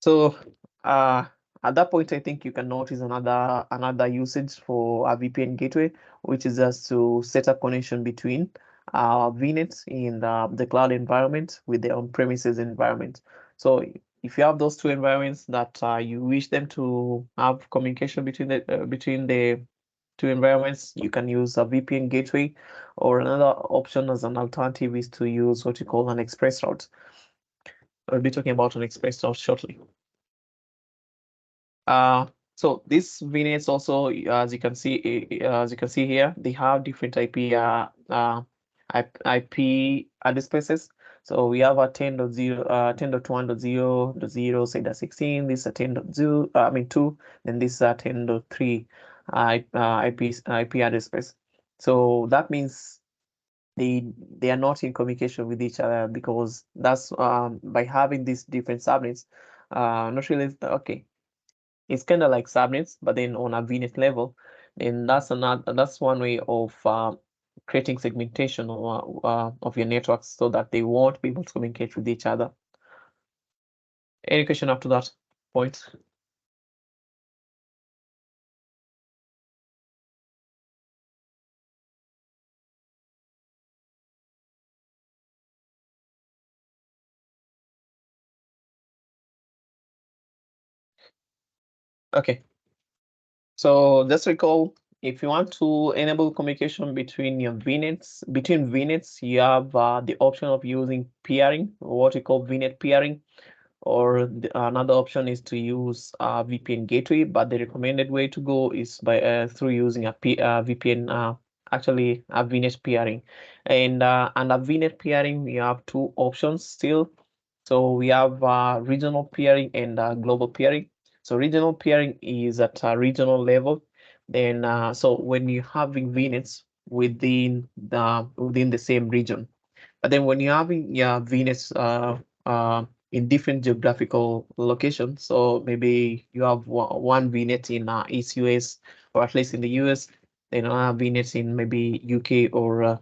So at that point, I think you can notice another usage for a VPN gateway, which is just to set up connection between VNet in the cloud environment with the on-premises environment. So if you have those two environments that you wish them to have communication between the two environments, you can use a VPN gateway, or another option as an alternative is to use what you call an express route. I'll be talking about an express route shortly. So this VNets also, as you can see here, they have different IP address spaces. So we have a 10.0, 10.1.0.0, say that 16. This is a 10.0, I mean 2. Then this is a 10.3 IP address space. So that means they are not in communication with each other, because that's by having these different subnets. Not really okay. It's kind of like subnets, but then on a VNet level. And that's one way of creating segmentation of your networks so that they won't be able to communicate with each other. Any question up to that point? Okay. So just recall, if you want to enable communication between your VNets, you have the option of using peering, what we call VNet peering, or another option is to use a VPN gateway. But the recommended way to go is by through using a VPN, actually a VNet peering, and a VNet peering we have two options still. So we have regional peering and global peering. So regional peering is at a regional level. Then so when you having VNets within the same region, but then when you're having VNets in different geographical locations, so maybe you have one VNet in East US, or at least in the US, then another VNet in maybe UK, or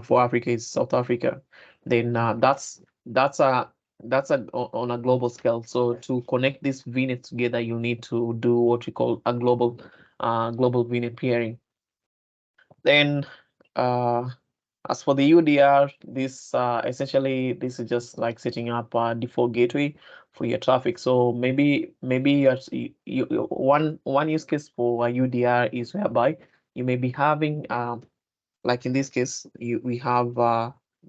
for Africa is South Africa. Then that's on a global scale. So to connect this VNet together, you need to do what we call a global VNet peering. Then as for the UDR, this essentially this is just like setting up a default gateway for your traffic. So maybe one use case for a UDR is whereby you may be having like in this case, we have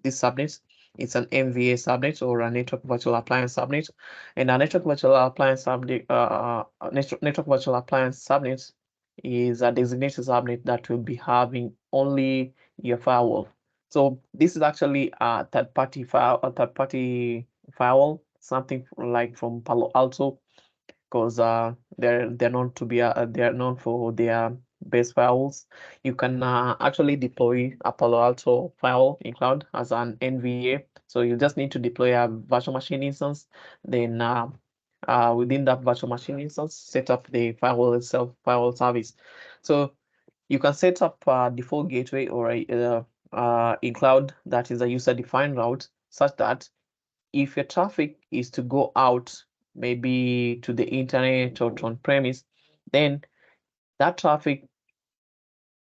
this subnet. It's an MVA subnet, or a network virtual appliance subnet, and a network virtual appliance subnet. Network virtual appliance subnet is a designated subnet that will be having only your firewall. So this is actually a third-party firewall, something like from Palo Alto, because they're known to be they're known for their best firewalls. You can actually deploy a Palo Alto firewall in cloud as an NVA. So you just need to deploy a virtual machine instance. Then within that virtual machine instance, set up the firewall itself, firewall service. So you can set up a default gateway or a in cloud that is a user-defined route, such that if your traffic is to go out, maybe to the internet or to on-premise, then that traffic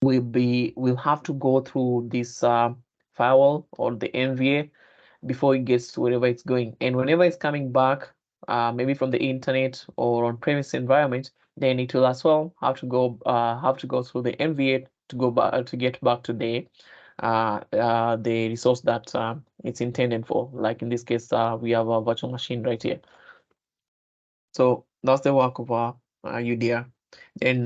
will have to go through this firewall or the NVA before it gets to wherever it's going. And whenever it's coming back, maybe from the internet or on-premise environment, then it will as well have to go through the NVA to go back to get back to the resource that it's intended for. Like in this case, we have a virtual machine right here. So that's the work of UDR. Then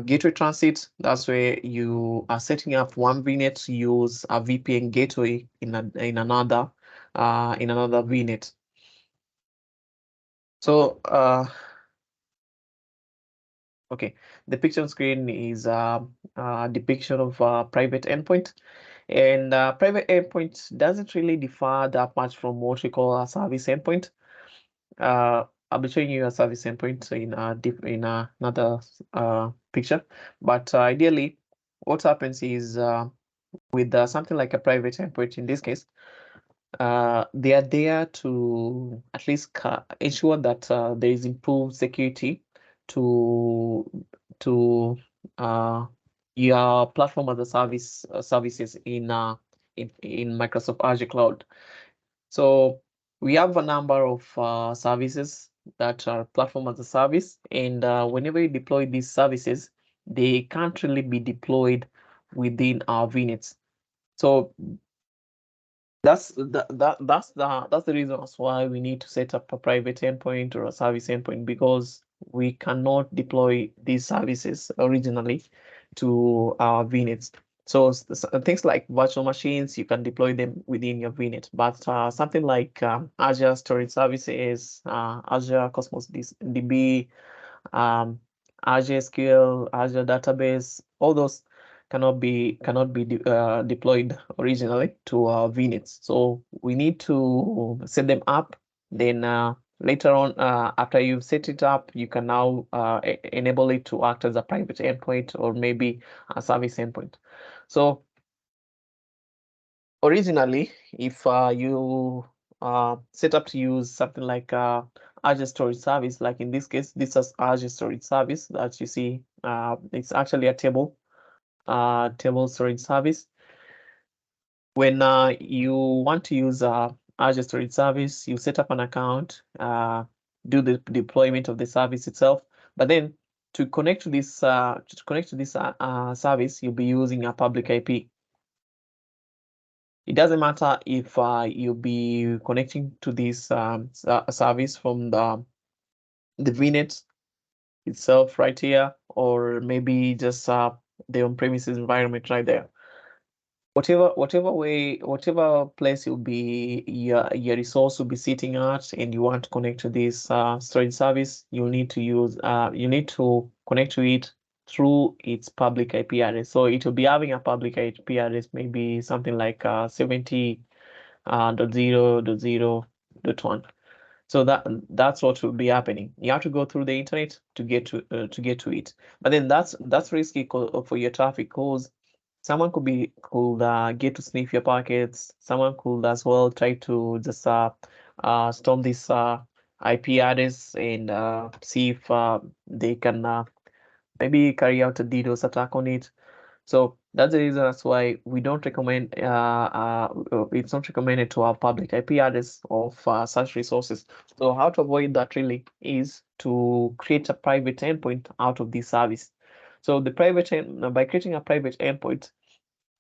gateway transit, that's where you are setting up one VNet to use a VPN gateway in another VNet. So okay, the picture on screen is a depiction of a private endpoint. And private endpoint doesn't really differ that much from what we call a service endpoint. I'll be showing you a service endpoint in another picture. But ideally, what happens is with something like a private endpoint in this case, they are there to at least ensure that there is improved security to your platform as a service services in Microsoft Azure Cloud. So we have a number of services that are platform as a service, and whenever you deploy these services, they can't really be deployed within our VNets. So that's the reason why we need to set up a private endpoint or a service endpoint, because we cannot deploy these services originally to our VNets. So things like virtual machines, you can deploy them within your VNet, but something like Azure storage services, Azure Cosmos DB, um, Azure SQL, Azure database, all those cannot be deployed originally to our VNets. So we need to set them up. Then later on, after you've set it up, you can now enable it to act as a private endpoint or maybe a service endpoint. So originally, if you set up to use something like Azure storage service, like in this case, this is Azure storage service that you see. It's actually a table storage service. When you want to use Azure storage service, you set up an account, do the deployment of the service itself. But then to connect to this service, you'll be using a public IP. It doesn't matter if you'll be connecting to this service from the VNet itself right here, or maybe just the on-premises environment right there. Whatever place you'll be, your resource will be sitting at, and you want to connect to this storage service, you need to connect to it through its public IP address. So it will be having a public IP address, maybe something like 70.0.0.1. So that's what will be happening. You have to go through the internet to get to it. But then that's risky for your traffic, because someone could get to sniff your packets. Someone could as well try to just storm this IP address and see if they can maybe carry out a DDoS attack on it. So that's the reason that's why we don't recommend it's not recommended to have public IP address of such resources. So how to avoid that really is to create a private endpoint out of this service. So the by creating a private endpoint,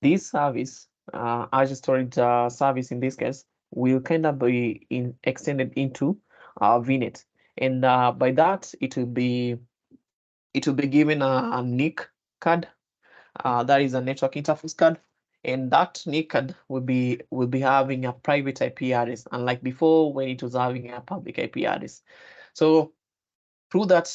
this service, Azure Storage service in this case, will kind of be extended into VNet, and by that it will be given a NIC card. That is a network interface card, and that NIC card will be having a private IP address, unlike before when it was having a public IP address. So through that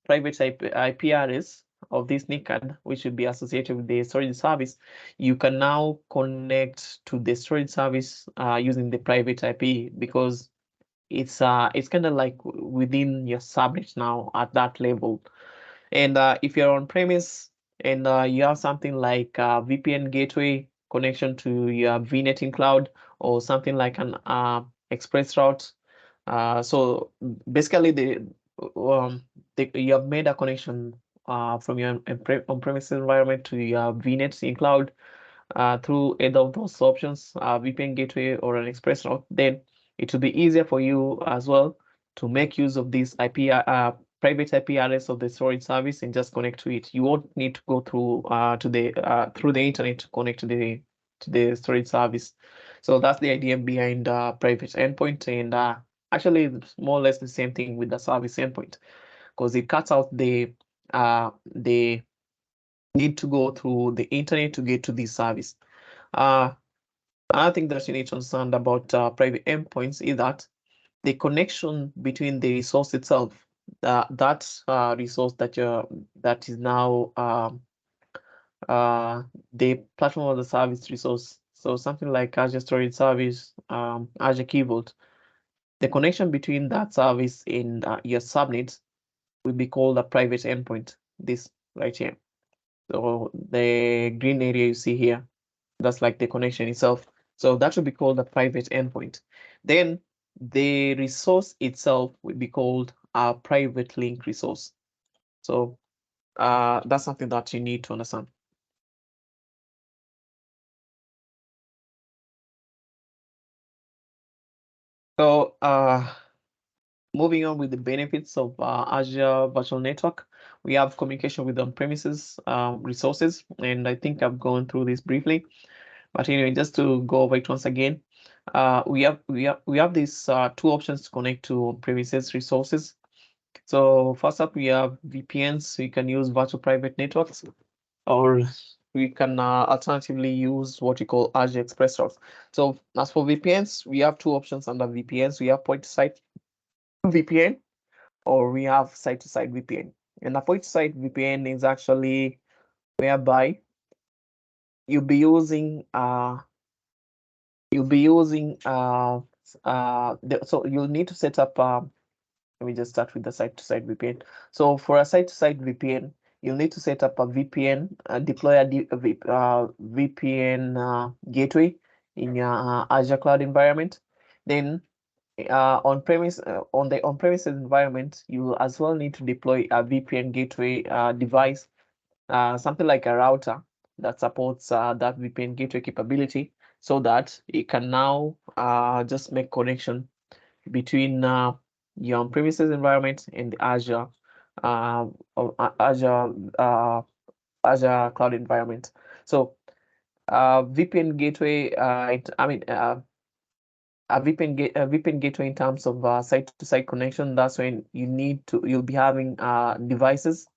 private IP address of this NIC card, which will be associated with the storage service, you can now connect to the storage service using the private IP, because it's kind of like within your subnet now at that level. And if you're on premise and you have something like a VPN gateway connection to your VNet in cloud, or something like an express route, so basically you have made a connection from your on-premises environment to your VNet in cloud through either of those options, VPN gateway or an express route. Then it will be easier for you as well to make use of this private IP address of the storage service and just connect to it. You won't need to go through through the internet to connect to the storage service. So that's the idea behind private endpoint, and actually it's more or less the same thing with the service endpoint, because it cuts out the need to go through the internet to get to this service. Another thing that you need to understand about private endpoints is that the connection between the resource itself, that resource that is now the platform of the service resource. So something like Azure Storage Service, Azure Key Vault, the connection between that service and your subnet will be called a private endpoint. This right here. So the green area you see here, that's like the connection itself. So that will be called a private endpoint. Then the resource itself will be called a private link resource. So that's something that you need to understand. So moving on with the benefits of Azure Virtual Network, we have communication with on-premises resources, and I think I've gone through this briefly. But anyway, just to go over it once again, we have these two options to connect to on-premises resources. So first up, we have VPNs. We can use virtual private networks, or we can alternatively use what we call Azure Express routes. So as for VPNs, we have two options under VPNs. We have point-to-site VPN, or we have site-to-site VPN. And a point-to-site VPN is actually whereby you'll be using so you'll need to set up let me just start with the site-to-site VPN. So for a site-to-site VPN, you'll need to set up a VPN, deploy a VPN gateway in your Azure cloud environment. Then on the on-premises environment, you as well need to deploy a VPN gateway device, something like a router that supports that VPN gateway capability, so that it can now just make connection between your on-premises environment and the Azure Azure Azure cloud environment. So VPN gateway, a VPN gateway in terms of site-to-site connection. That's when you'll be having devices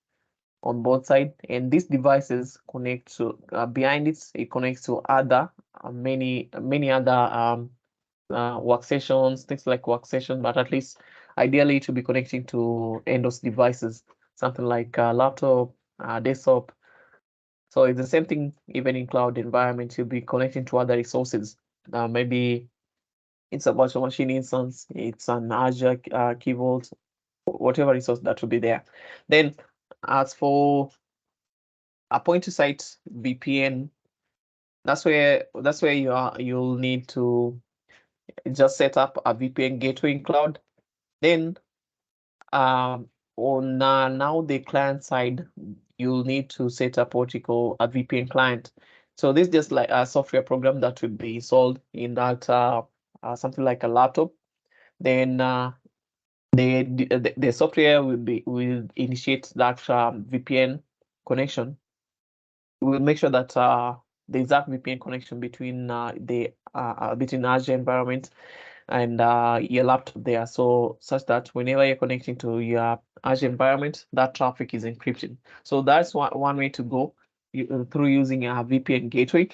on both sides, and these devices connect to behind it connects to other many other workstations, things like workstation, but at least ideally to be connecting to Windows devices, something like laptop, desktop. So it's the same thing even in cloud environment. You'll be connecting to other resources. Maybe it's a virtual machine instance, it's an Azure Key Vault, whatever resource that will be there. Then as for a point to site VPN, that's where you'll need to just set up a VPN gateway in cloud. Then on now the client side, you'll need to set up what you call a VPN client. So this is just like a software program that will be installed in that something like a laptop. Then the software will initiate that VPN connection. We'll make sure that the exact VPN connection between between Azure environment and your laptop there, so such that whenever you're connecting to your Azure environment, that traffic is encrypted. So that's one way to go through using a VPN gateway,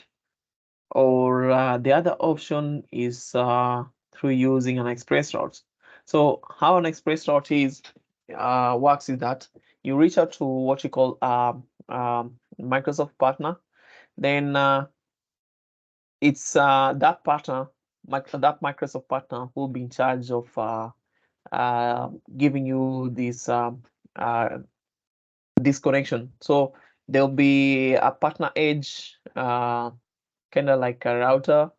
or the other option is through using an express route. So how an express route works is that you reach out to what you call Microsoft partner. Then it's that partner, that Microsoft partner, who will be in charge of giving you this connection. So there'll be a partner edge, kind of like a router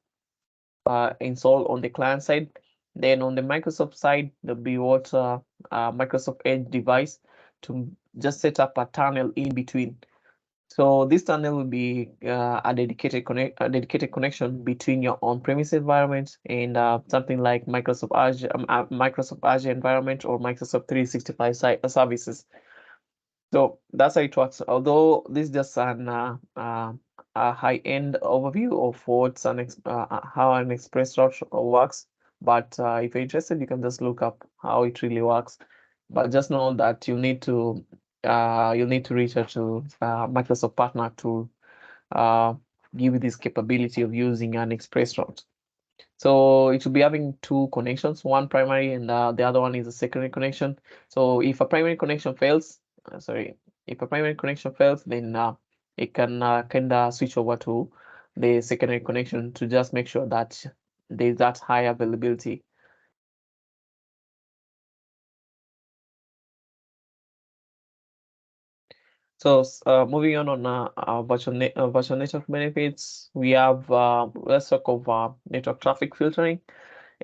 installed on the client side. Then on the Microsoft side, there'll be what Microsoft Edge device to just set up a tunnel in between. So this tunnel will be a dedicated connection between your on-premise environment and something like Microsoft Azure environment or Microsoft 365 services. So that's how it works. Although this is just a high-end overview of how an express route works, but if you're interested, you can just look up how it really works. But just know that you'll need to reach out to Microsoft partner to give you this capability of using an express route. So it will be having two connections, one primary and the other one is a secondary connection. So if a primary connection fails, then it can kind of switch over to the secondary connection to just make sure that there's that high availability. So moving on virtual network benefits, we have let's talk of network traffic filtering.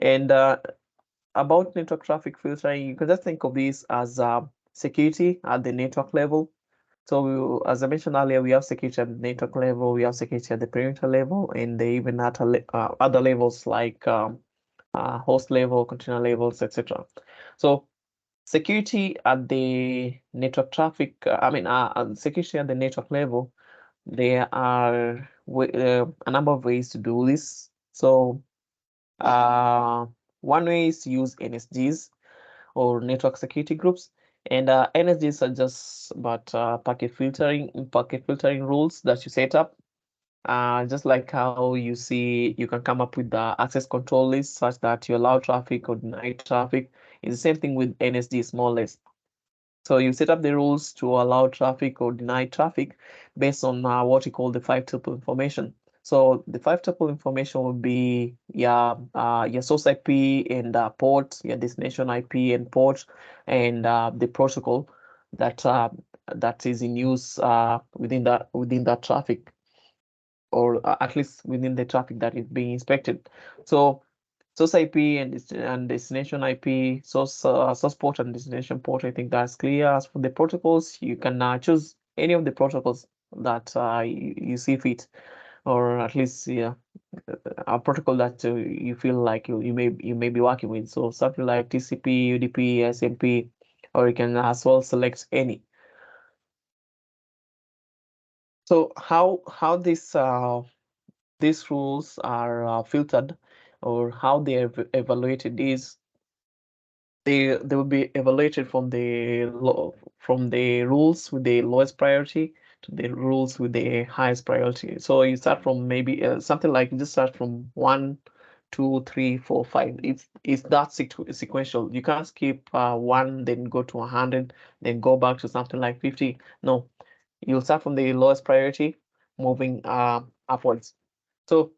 And about network traffic filtering, you can just think of this as security at the network level. So as I mentioned earlier, we have security at the network level, we have security at the perimeter level, and they even at other levels like host level, container levels, etc. So security at the network traffic, security at the network level, there are a number of ways to do this. So one way is to use NSGs or network security groups. And NSGs are just but packet filtering rules that you set up. Just like how you can come up with the access control list such that you allow traffic or deny traffic. It's the same thing with NSG, more or less. So you set up the rules to allow traffic or deny traffic based on what you call the 5-tuple information. So the 5-tuple information will be your source IP and port, your destination IP and port, and the protocol that that is in use within that traffic, or at least within the traffic that is being inspected. So source IP and destination IP, source port and destination port, I think that's clear. As for the protocols, you can choose any of the protocols that you see fit, or at least a protocol that you feel like you may be working with. So something like TCP, UDP, SMP, or you can as well select any. So how these rules are filtered, or how they are evaluated is they will be evaluated from the rules with the lowest priority to the rules with the highest priority. So you start from maybe something like, you just start from 1, 2, 3, 4, 5. It's that sequential. You can't skip 1, then go to 100, then go back to something like 50. No, you'll start from the lowest priority, moving upwards. So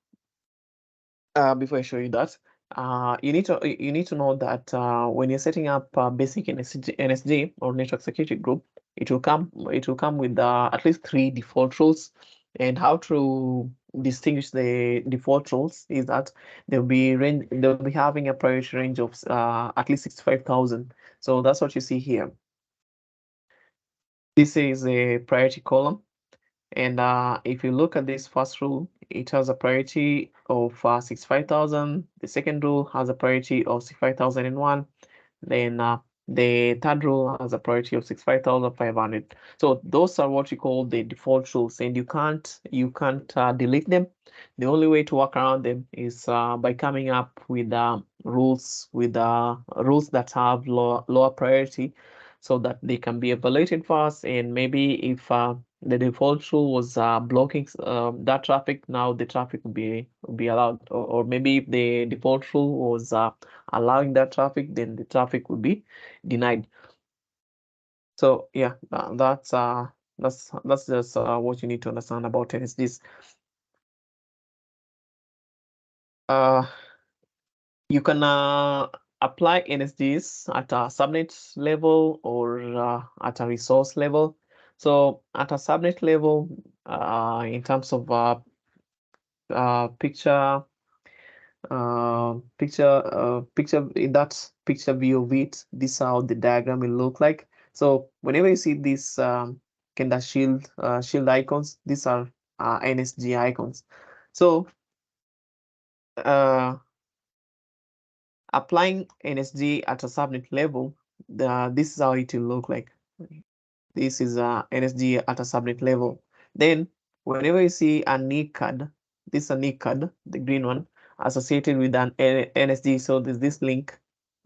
before I show you that, you need to know that when you're setting up basic NSG or network security group, it will come with at least 3 default rules. And how to distinguish the default rules is that they'll be having a priority range of at least 65,000. So that's what you see here. This is a priority column. And if you look at this first rule, it has a priority of 65,000. The second rule has a priority of 65,001. Then the third rule has a priority of 65,500. So those are what you call the default rules, and you can't delete them. The only way to work around them is by coming up with rules that have lower priority, so that they can be evaluated fast. And maybe if the default rule was blocking that traffic, now the traffic will be allowed, or maybe if the default rule was allowing that traffic, then the traffic will be denied. So yeah, that's just what you need to understand about NSDs. You can apply NSDs at a subnet level or at a resource level. So at a subnet level, in terms of picture in that picture view of it, this is how the diagram will look like. So whenever you see this kind of shield icons, these are NSG icons. So applying NSG at a subnet level, this is how it will look like. This is NSG at a subnet level. Then whenever you see a NIC card, this is a NIC card, the green one, associated with an NSG. So there's this link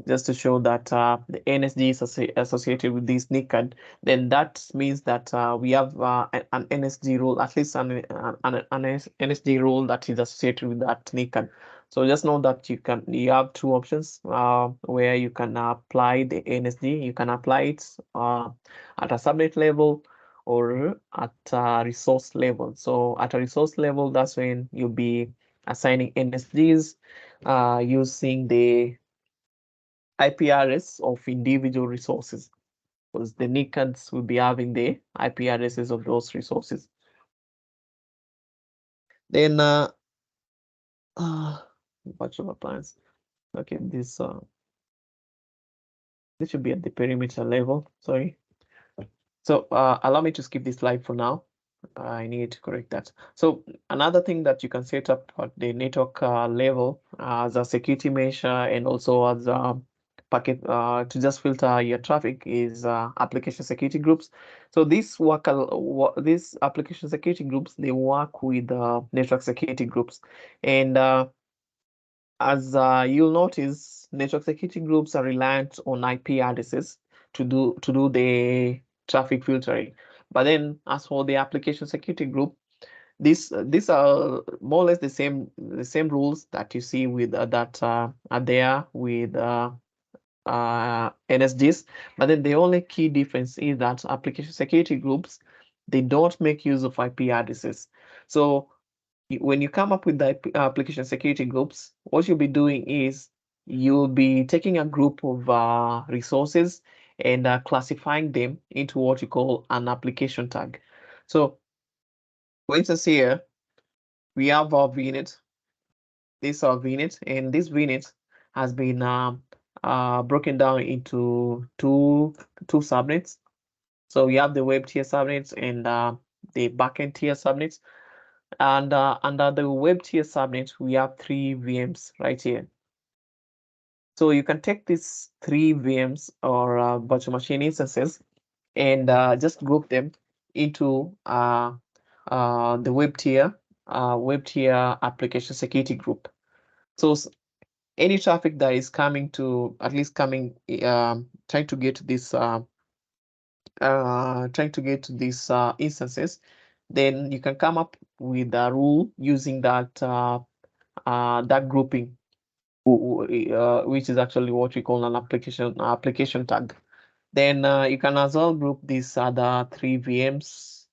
just to show that the NSG is associated with this NIC card. Then that means that we have an NSG role, at least an NSG role that is associated with that NIC card. So just know that you have two options where you can apply the NSG. You can apply it at a subnet level or at a resource level. So at a resource level, that's when you'll be assigning NSGs using the IP address of individual resources, because the NIC cards will be having the IP addresses of those resources. Then virtual appliance. Okay, this should be at the perimeter level. Sorry. So allow me to skip this slide for now. I need to correct that. So another thing that you can set up at the network level as a security measure, and also as a packet to just filter your traffic, is application security groups. So these application security groups, they work with network security groups. And as you'll notice, network security groups are reliant on IP addresses to do the traffic filtering. But then as for the application security group, these are more or less the same rules that you see with that are there with NSGs. But then the only key difference is that application security groups, they don't make use of IP addresses. So when you come up with the application security groups, what you'll be doing is you'll be taking a group of resources and classifying them into what you call an application tag. So for instance, here we have our VNet. This is our VNet, and this VNet has been broken down into two subnets. So we have the web tier subnets and the backend tier subnets. And under the web tier subnet, we have 3 VMs right here. So you can take these 3 VMs or virtual machine instances and just group them into the web tier application security group. So any traffic that is coming to at least coming trying to get this instances, then you can come up with a rule using that grouping, which is actually what we call an application tag. Then you can as well group these other 3 VMs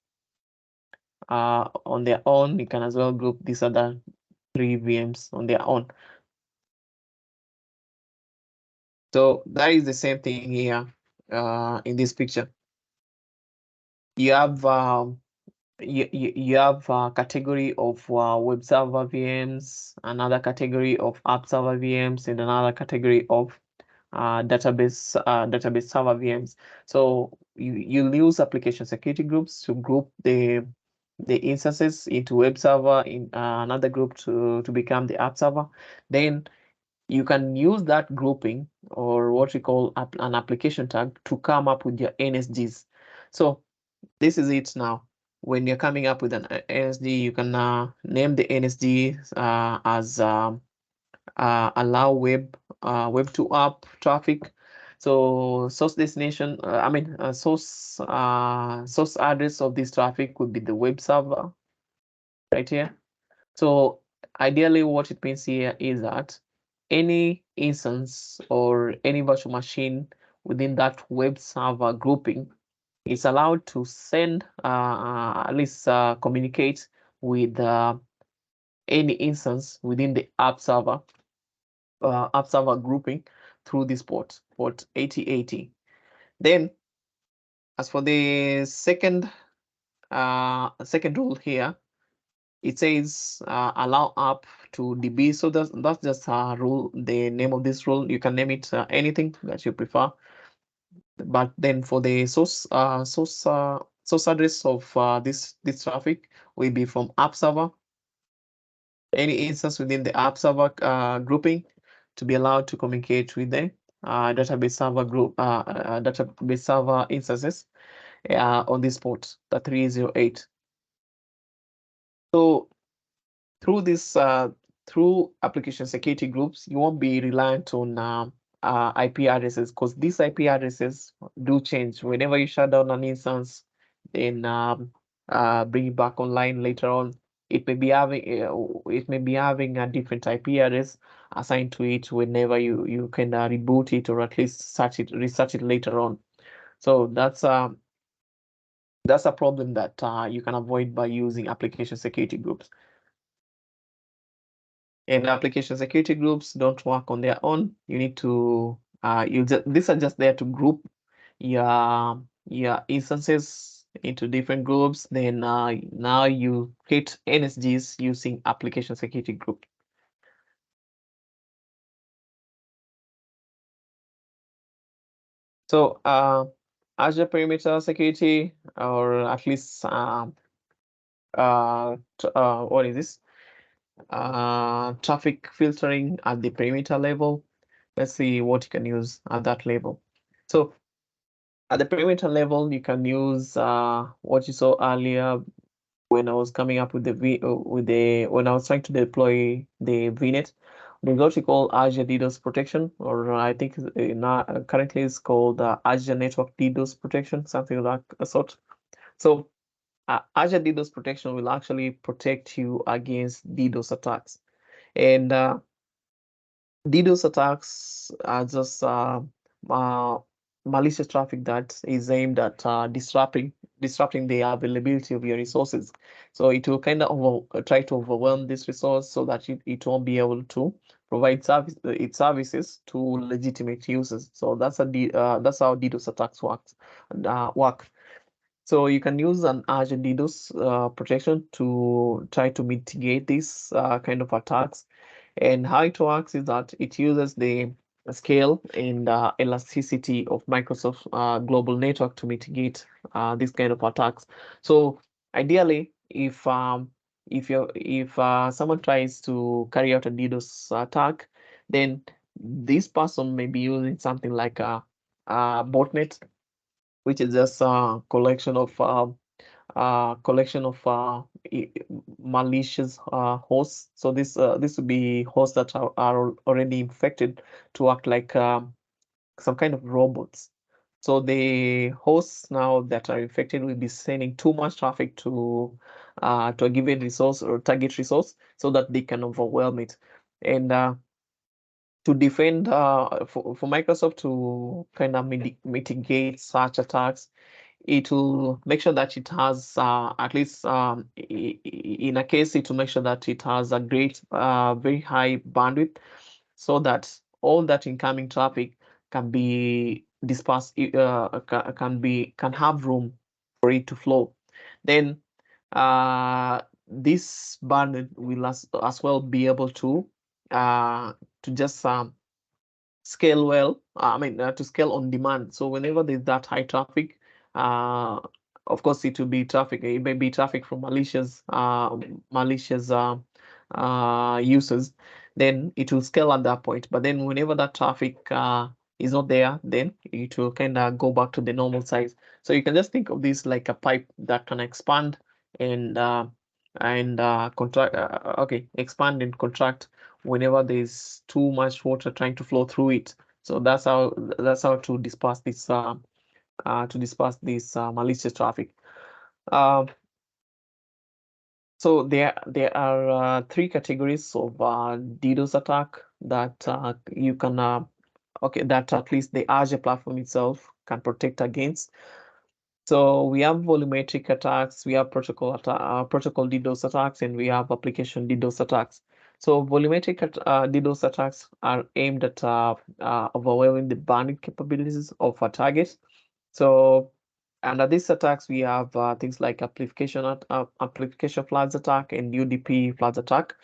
on their own. You can as well group these other 3 VMs on their own. So that is the same thing here in this picture. You have you have a category of web server VMs, another category of app server VMs, and another category of database server VMs. So you use application security groups to group the instances into web server, in another group to become the app server. Then you can use that grouping, or what we call an application tag, to come up with your NSGs. So this is it now. When you're coming up with an NSG, you can name the NSG as allow web to app traffic. So source destination, source address of this traffic would be the web server right here. So ideally, what it means here is that any instance or any virtual machine within that web server grouping is allowed to send, at least communicate with any instance within the app server grouping through this port 8080. Then, as for the second rule here, it says allow app to DB. So that's just a rule. The name of this rule, you can name it anything that you prefer. But then for the source address of this traffic will be from app server, any instance within the app server grouping, to be allowed to communicate with the database server group, database server instances on this port, the 308. So through this through application security groups, you won't be reliant on IP addresses, because these IP addresses do change whenever you shut down an instance, then bring it back online later on. It may be having a different IP address assigned to it whenever you can reboot it, or at least research it later on. So that's a problem that you can avoid by using application security groups. And application security groups don't work on their own. You need to these are just there to group your instances into different groups. Then now you create NSGs using application security group. So Azure perimeter security, or at least what is this? Traffic filtering at the perimeter level. Let's see what you can use at that level. So at the perimeter level, you can use what you saw earlier when I was coming up with when I was trying to deploy the VNet. There's what we call Azure DDoS protection, or I think currently it's called Azure Network DDoS protection, something like that sort. So Azure DDoS protection will actually protect you against DDoS attacks. And DDoS attacks are just malicious traffic that is aimed at disrupting the availability of your resources. So it will kind of try to overwhelm this resource so that it won't be able to provide its services to legitimate users. So that's that's how DDoS attacks work. So you can use an Azure DDoS protection to try to mitigate these kind of attacks. And how it works is that it uses the scale and elasticity of Microsoft's global network to mitigate these kind of attacks. So ideally, if someone tries to carry out a DDoS attack, then this person may be using something like a botnet, which is just a collection of malicious hosts. So this would be hosts that are already infected to act like some kind of robots. So the hosts now that are infected will be sending too much traffic to a given resource or target resource so that they can overwhelm it. And to defend for Microsoft to kind of mitigate such attacks, it will make sure that it has at least in a case it will make sure that it has a great very high bandwidth so that all that incoming traffic can be dispersed, can have room for it to flow. Then this bandwidth will as well be able to just scale well. I mean, to scale on demand. So whenever there's that high traffic, uh, of course, it will be traffic. It may be traffic from malicious users. Then it will scale at that point. But then whenever that traffic is not there, then it will kind of go back to the normal size. So you can just think of this like a pipe that can expand and contract. Okay, expand and contract whenever there's too much water trying to flow through it. So that's how to disperse this malicious traffic. So there are three categories of DDoS attack that you can that at least the Azure platform itself can protect against. So we have volumetric attacks, we have protocol DDoS attacks, and we have application DDoS attacks. So volumetric DDoS attacks are aimed at overwhelming the bandwidth capabilities of a target. So under these attacks, we have things like application flags attack and UDP flags attack.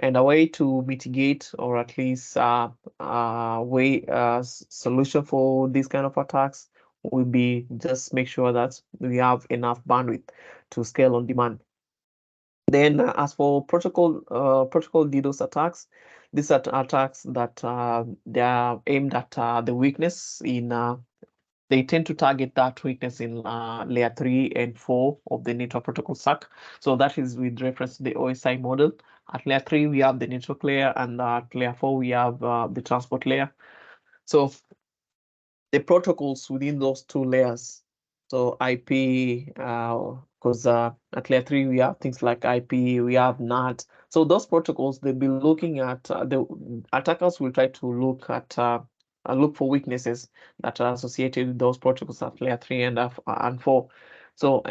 And a way to mitigate or at least solution for these kind of attacks will be just make sure that we have enough bandwidth to scale on demand. Then as for protocol DDoS attacks, these are attacks that they are aimed at the weakness in they tend to target that weakness in layer 3 and 4 of the network protocol stack. So that is with reference to the OSI model. At layer 3, we have the network layer, and at layer 4, we have the transport layer. So the protocols within those two layers, so IP, because at layer 3, we have things like IP, we have NAT. So those protocols, they'll be looking at, the attackers will try to look for weaknesses that are associated with those protocols at layer 3 and 4. So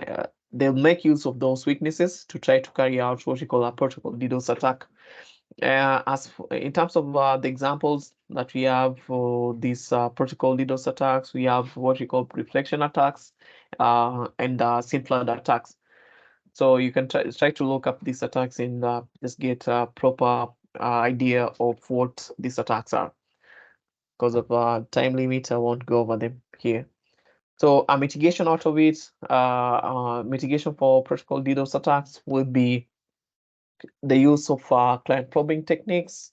they'll make use of those weaknesses to try to carry out what we call a protocol DDoS attack. In terms of the examples that we have for these protocol DDoS attacks, we have what we call reflection attacks and SIM flood attacks. So you can try to look up these attacks and just get a proper idea of what these attacks are. Because of time limit, I won't go over them here. So a mitigation out of it, mitigation for protocol DDoS attacks would be the use of client probing techniques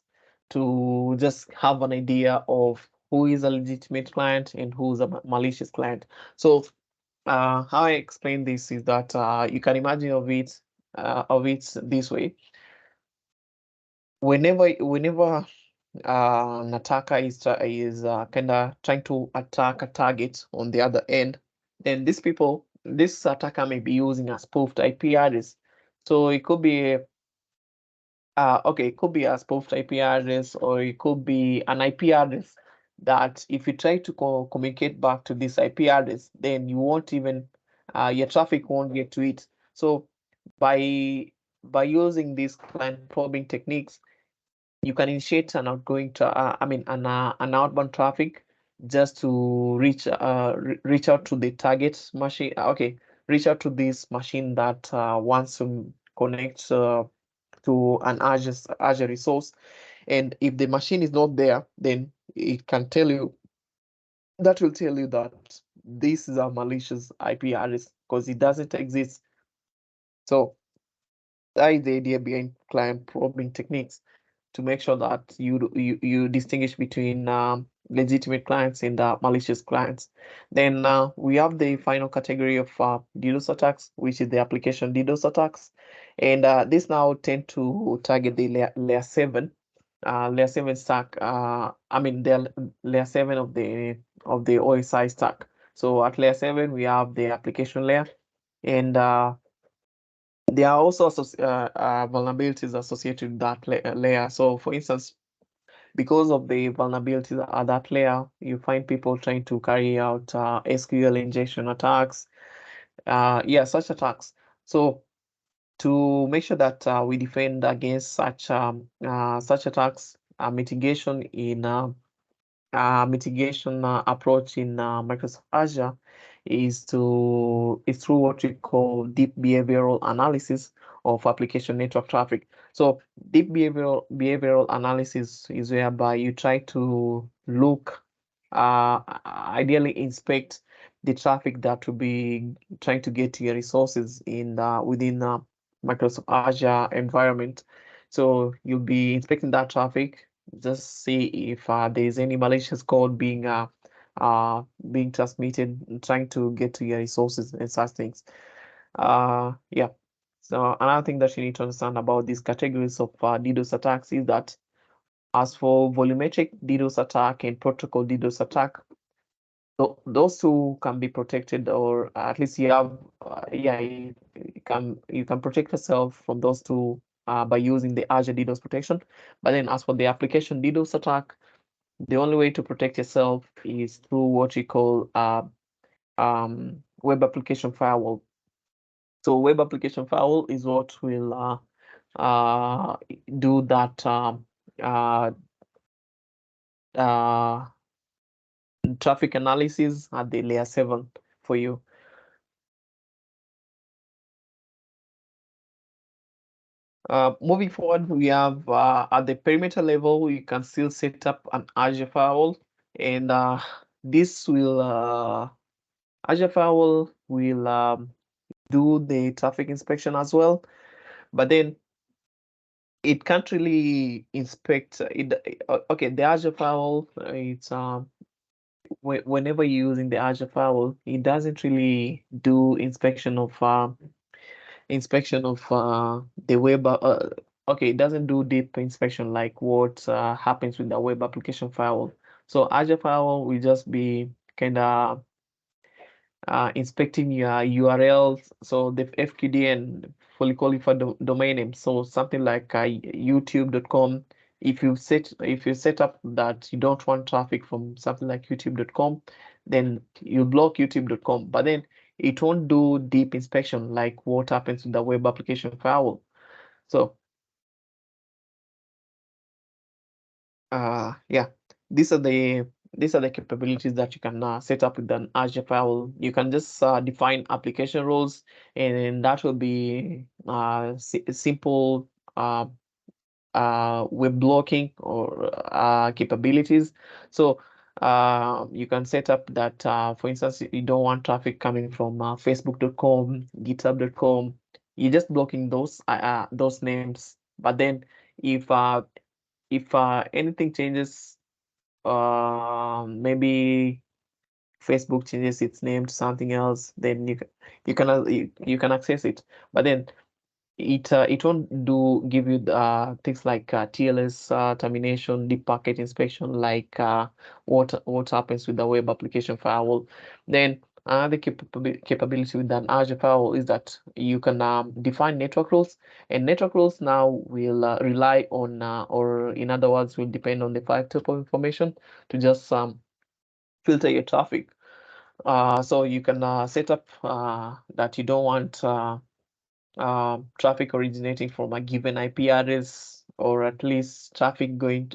to just have an idea of who is a legitimate client and who's a malicious client. So how I explain this is that you can imagine of it this way. Whenever an attacker is kind of trying to attack a target on the other end, then this attacker may be using a spoofed IP address. So it could be it could be a spoofed IP address, or it could be an IP address that if you try to communicate back to this IP address, then you won't even, your traffic won't get to it. So by using these client probing techniques, you can initiate an outgoing, an outbound traffic just to reach out to the target machine. Reach out to this machine that wants to connect to an Azure resource. And if the machine is not there, then it can tell you, that will tell you that this is a malicious IP address because it doesn't exist. So that is the idea behind client probing techniques. to make sure that you distinguish between legitimate clients and malicious clients. Then we have the final category of DDoS attacks, which is the application DDoS attacks, and this now tend to target the layer 7. Layer 7 stack. I mean the layer 7 of the OSI stack. So at layer 7 we have the application layer, and there are also vulnerabilities associated with that layer. So for instance, because of the vulnerabilities at that layer, you find people trying to carry out SQL injection attacks. Such attacks. So to make sure that we defend against such attacks, mitigation approach in Microsoft Azure is through what we call deep behavioral analysis of application network traffic. So deep behavioral analysis is whereby you try to look, ideally inspect the traffic that will be trying to get to your resources in within Microsoft Azure environment. So you'll be inspecting that traffic, just see if there is any malicious code being transmitted, trying to get to your resources and such things. Yeah. So another thing that you need to understand about these categories of DDoS attacks is that as for volumetric DDoS attack and protocol DDoS attack, those two can be protected, or at least you have, you can protect yourself from those two by using the Azure DDoS protection. But then as for the application DDoS attack, the only way to protect yourself is through what we call web application firewall. So web application firewall is what will do that uh, traffic analysis at the layer 7 for you. Moving forward, we have at the perimeter level, you can still set up an Azure firewall, and this will Azure firewall will do the traffic inspection as well, but then it can't really inspect it. Okay, the Azure firewall, it's whenever you're using the Azure firewall, it doesn't really do inspection of the web. Okay, it doesn't do deep inspection like what happens with the web application firewall. So Azure firewall will just be kind of inspecting your URLs, so the FQDN, fully qualified domain name. So something like youtube.com. If you set up that you don't want traffic from something like youtube.com, then you block youtube.com. But then it won't do deep inspection like what happens with the web application firewall. So yeah, these are the capabilities that you can set up with an Azure firewall. You can just define application roles, and that will be simple web blocking or capabilities. So you can set up that, for instance, you don't want traffic coming from facebook.com, github.com. You're just blocking those names. But then if anything changes, maybe Facebook changes its name to something else, then you can access it. But then it won't give you things like TLS termination, deep packet inspection, like what happens with the web application firewall. Then another capability with an Azure firewall is that you can define network rules, and network rules now will rely on, or in other words, will depend on the 5-tuple information to just filter your traffic. So you can set up that you don't want traffic originating from a given IP address, or at least traffic going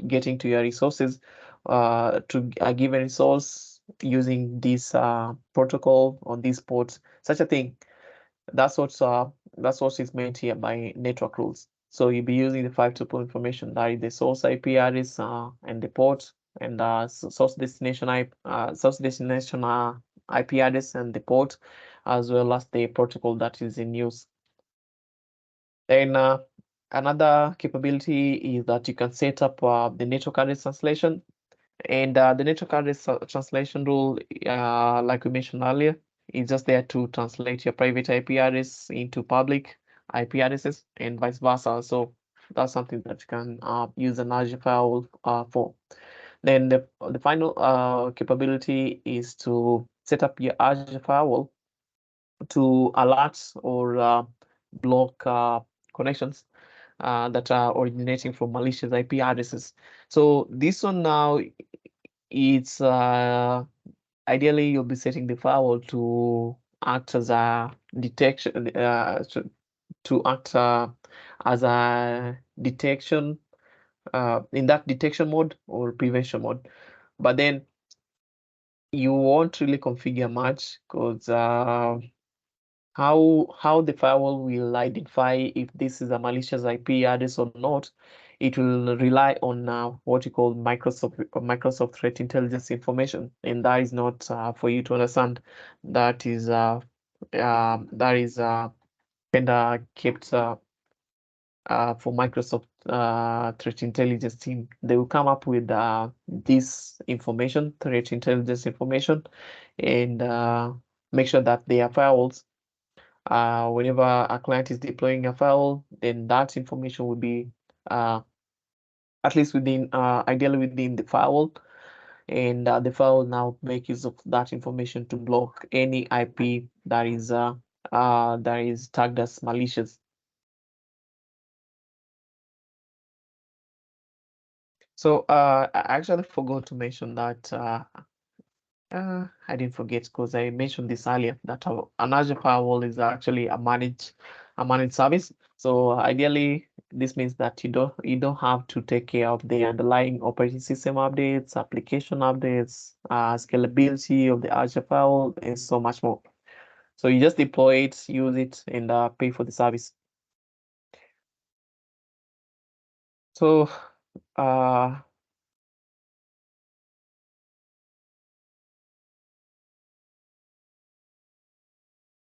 getting to your resources to a given resource using this protocol on these ports. Such a thing. That's what is meant here by network rules. So you'll be using the 5-tuple information, that is the source IP address and the port, and source destination IP address and the port, as well as the protocol that is in use. Then Another capability is that you can set up the network address translation. And the network address translation rule, like we mentioned earlier, is just there to translate your private IP address into public IP addresses and vice versa. So that's something that you can use an Azure firewall for. Then the final capability is to set up your Azure firewall to alert or block connections that are originating from malicious IP addresses. So this one now, it's ideally you'll be setting the firewall to act as a detection, to act as a detection in that detection mode or prevention mode. But then you won't really configure much because how the firewall will identify if this is a malicious IP address or not, it will rely on what you call Microsoft Threat Intelligence information, and that is not for you to understand. That is kind of kept for Microsoft Threat Intelligence team. They will come up with this information, threat intelligence information, and make sure that their firewalls, whenever a client is deploying a file, then that information will be at least within, ideally within the firewall, and the firewall now make use of that information to block any IP that is tagged as malicious. So I actually forgot to mention that I didn't forget because I mentioned this earlier that an Azure firewall is actually a managed service. So ideally, this means that you don't have to take care of the underlying operating system updates, application updates, scalability of the Azure firewall, and so much more. So you just deploy it, use it, and pay for the service. So uh,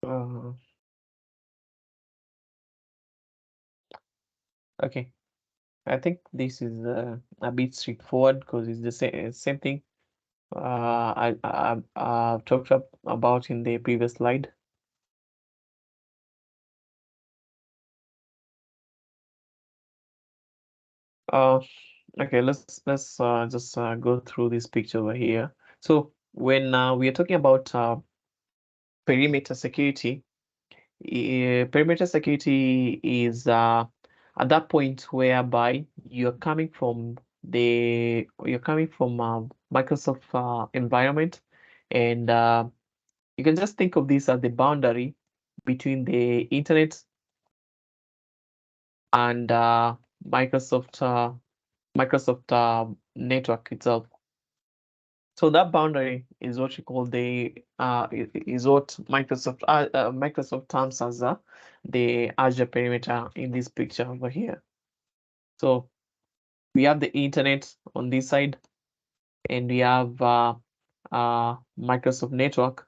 uh, okay. I think this is a bit straightforward because it's the same thing I've talked about in the previous slide. Uh, okay, let's just go through this picture over here. So when we are talking about perimeter security, perimeter security is at that point whereby you're coming from Microsoft environment, and you can just think of this as the boundary between the internet and Microsoft network itself. So that boundary is what you call is what Microsoft terms as the Azure perimeter in this picture over here. So we have the internet on this side, and we have Microsoft network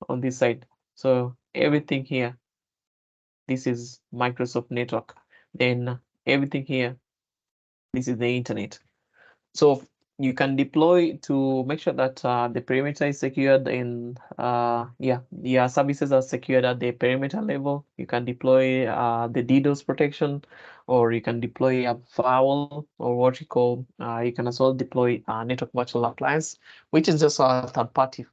on this side. So everything here, this is Microsoft network. Then everything here, this is the internet. So you can deploy to make sure that the perimeter is secured, and your services are secured at the perimeter level. You can deploy the DDoS protection, or you can deploy a firewall, or what you call, you can as well deploy a network virtual appliance, which is just a third party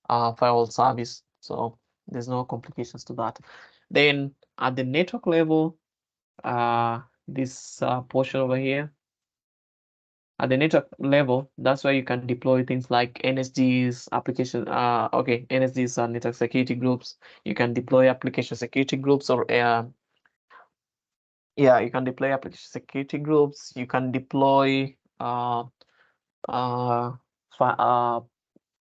firewall service. So there's no complications to that. Then at the network level, this portion over here, at the network level, that's where you can deploy things like NSGs, NSGs are network security groups. You can deploy application security groups, or you can deploy application security groups. You can deploy uh,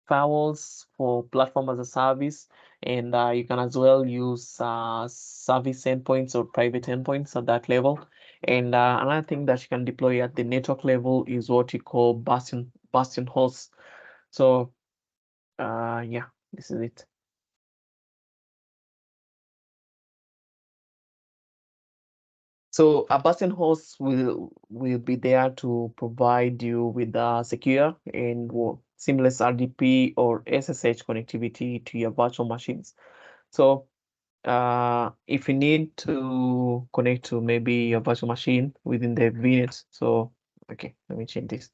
firewalls for platform as a service, and you can as well use service endpoints or private endpoints at that level. And another thing that you can deploy at the network level is what you call bastion hosts. So yeah, this is it. So a Bastion host will be there to provide you with secure and seamless RDP or SSH connectivity to your virtual machines. So if you need to connect to maybe your virtual machine within the VNet, so okay, let me change this.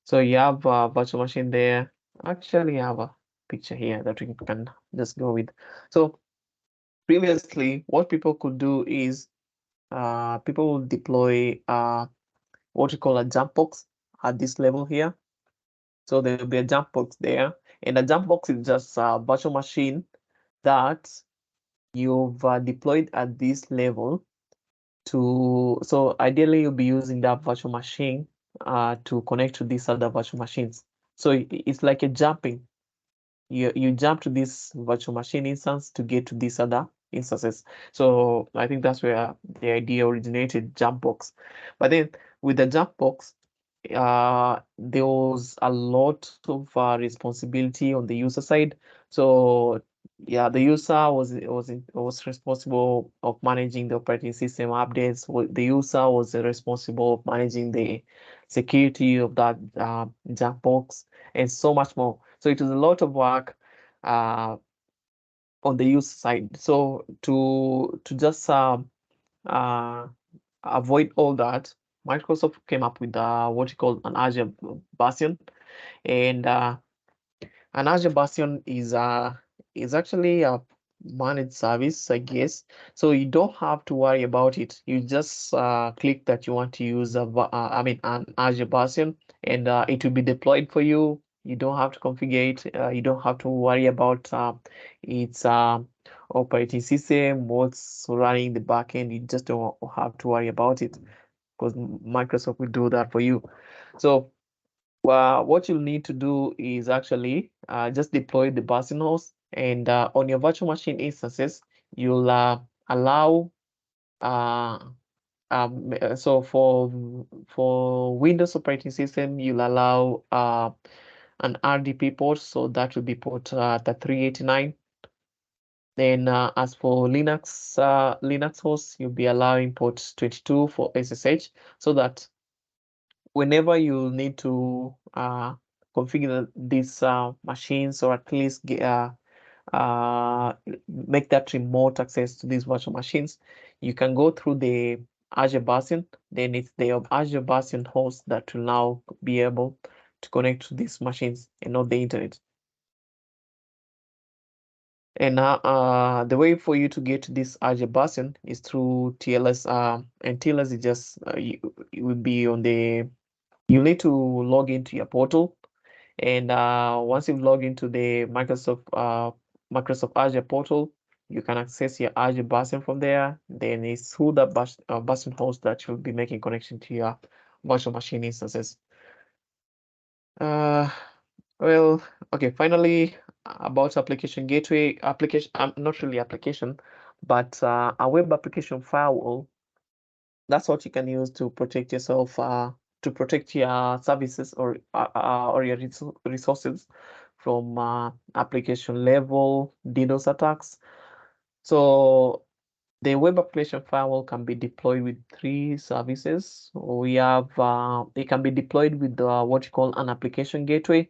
So you have a virtual machine there. Actually, I have a picture here that we can just go with. So previously, what people could do is people will deploy what we call a jump box at this level here. So there will be a jump box there, and a jump box is just a virtual machine that you've deployed at this level so ideally you'll be using that virtual machine to connect to these other virtual machines. So it's like a jumping. You jump to this virtual machine instance to get to these other instances. So I think that's where the idea originated, jump box. But then with the jump box, there was a lot of responsibility on the user side. So yeah, the user was responsible of managing the operating system updates. The user was responsible of managing the security of that jump box and so much more. So it was a lot of work uh, on the user side. So to just uh, avoid all that, Microsoft came up with what you call an Azure Bastion, and an Azure Bastion is actually a managed service, I guess. So you don't have to worry about it. You just click that you want to use an Azure Bastion, and it will be deployed for you. You don't have to configure it. You don't have to worry about its operating system, what's running in the backend. You just don't have to worry about it because Microsoft will do that for you. So well, what you'll need to do is actually just deploy the Bastion host, and on your virtual machine instances, you'll allow so for Windows operating system, you'll allow an RDP port, so that will be port the 389. Then as for Linux hosts, you'll be allowing port 22 for SSH, so that whenever you need to configure these machines, or at least uh, make that remote access to these virtual machines, you can go through the Azure Bastion. Then it's the Azure Bastion host that will now be able to connect to these machines and not the internet. And the way for you to get to this Azure Bastion is through TLS. And TLS is just you will be on the. You need to log into your portal, and once you've logged into the Microsoft Azure portal, you can access your Azure Bastion from there. Then it's through the Bastion host that you'll be making connection to your virtual machine instances. Uh, well, okay. Finally, about application gateway application. Not really application, but a web application firewall. That's what you can use to protect yourself, to protect your services or your resources from application level DDoS attacks. So the web application firewall can be deployed with 3 services. We have it can be deployed with what you call an application gateway,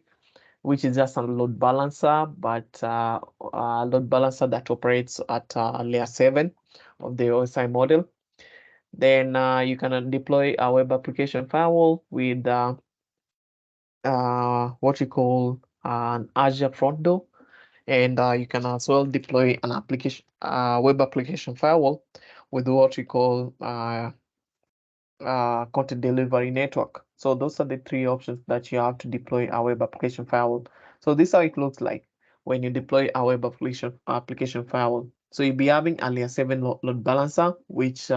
which is just a load balancer, but a load balancer that operates at layer 7 of the OSI model. Then you can deploy a web application firewall with what you call an Azure front door, and you can as well deploy an application web application firewall with what we call content delivery network. So those are the 3 options that you have to deploy a web application firewall. So this is how it looks like when you deploy a web application firewall. So you'll be having a layer 7 load balancer, which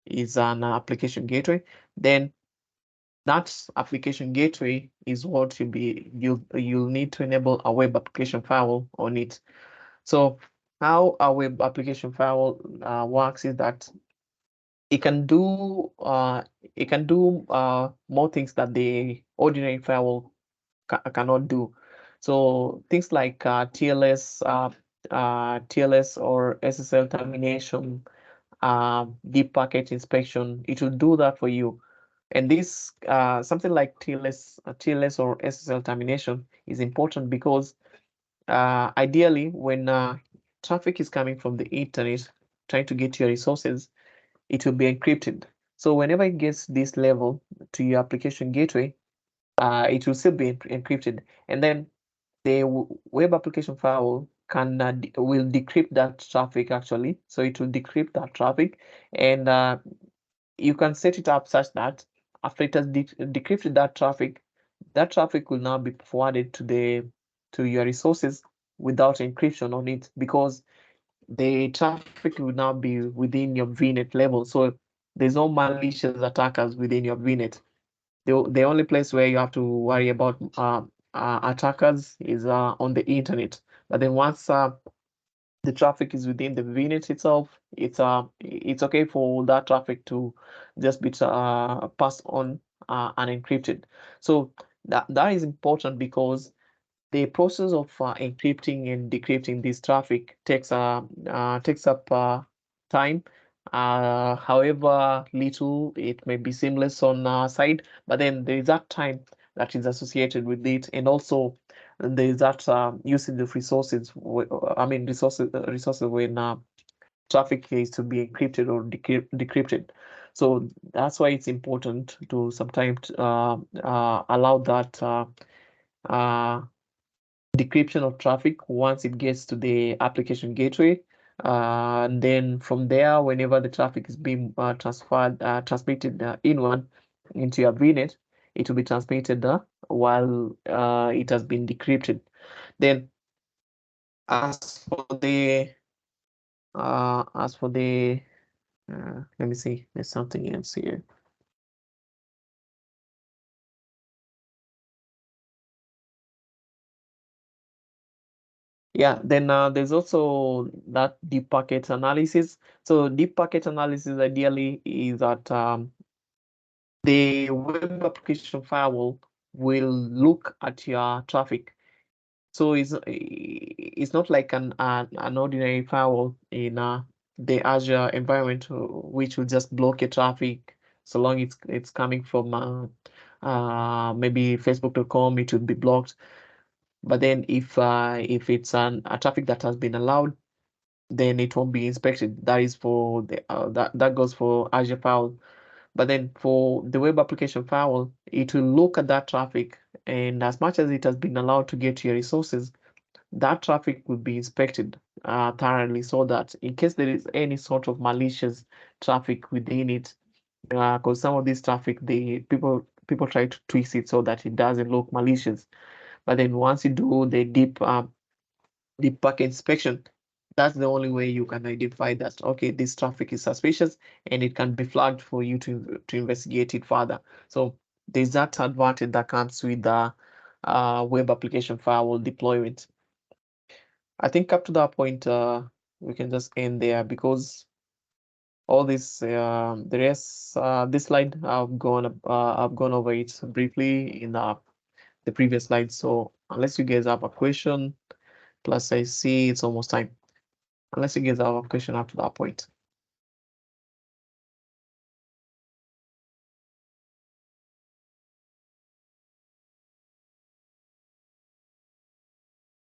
is an application gateway. Then that application gateway is what you'll need to enable a web application firewall on it. So how a web application firewall works is that it can do more things that the ordinary firewall cannot do. So things like TLS or SSL termination, deep packet inspection. It will do that for you. And this something like TLS or SSL termination is important because ideally when traffic is coming from the internet trying to get your resources, it will be encrypted. So whenever it gets this level to your application gateway, it will still be encrypted. And then the web application firewall can will decrypt that traffic actually. So it will decrypt that traffic, and you can set it up such that after it has decrypted that traffic will now be forwarded to your resources without encryption on it, because the traffic will now be within your VNet level. So there's no malicious attackers within your VNet. The only place where you have to worry about attackers is on the internet. But then once the traffic is within the VNet itself, it's okay for that traffic to just be passed on unencrypted. So that is important because the process of encrypting and decrypting this traffic takes up time. However little it may be seamless on our side, but then there is that time that is associated with it, and also there is that usage of resources. I mean resources when traffic is to be encrypted or decrypted. So that's why it's important to sometimes allow that uh, decryption of traffic once it gets to the application gateway. And then from there, whenever the traffic is being transmitted inward into your VNet, it will be transmitted while it has been decrypted. Then, as for the let me see, there's something else here. Yeah, then there's also that deep packet analysis. So deep packet analysis ideally is that the web application firewall will look at your traffic. So it's not like an ordinary firewall in the Azure environment, which will just block your traffic so long it's coming from maybe Facebook.com, it will be blocked. But then if it's a traffic that has been allowed, then it won't be inspected. That is for the that goes for Azure firewall. But then for the web application firewall, it will look at that traffic, and as much as it has been allowed to get to your resources, that traffic will be inspected thoroughly, so that in case there is any sort of malicious traffic within it, because some of this traffic, the people try to twist it so that it doesn't look malicious. But then once you do the deep packet inspection, that's the only way you can identify that, okay, this traffic is suspicious, and it can be flagged for you to investigate it further. So there's that advantage that comes with the web application firewall deployment. I think up to that point, we can just end there, because all this, the rest, this slide I've gone over it briefly in the previous slide. So unless you guys have a question, plus I see it's almost time. Unless you guys have a question up to that point.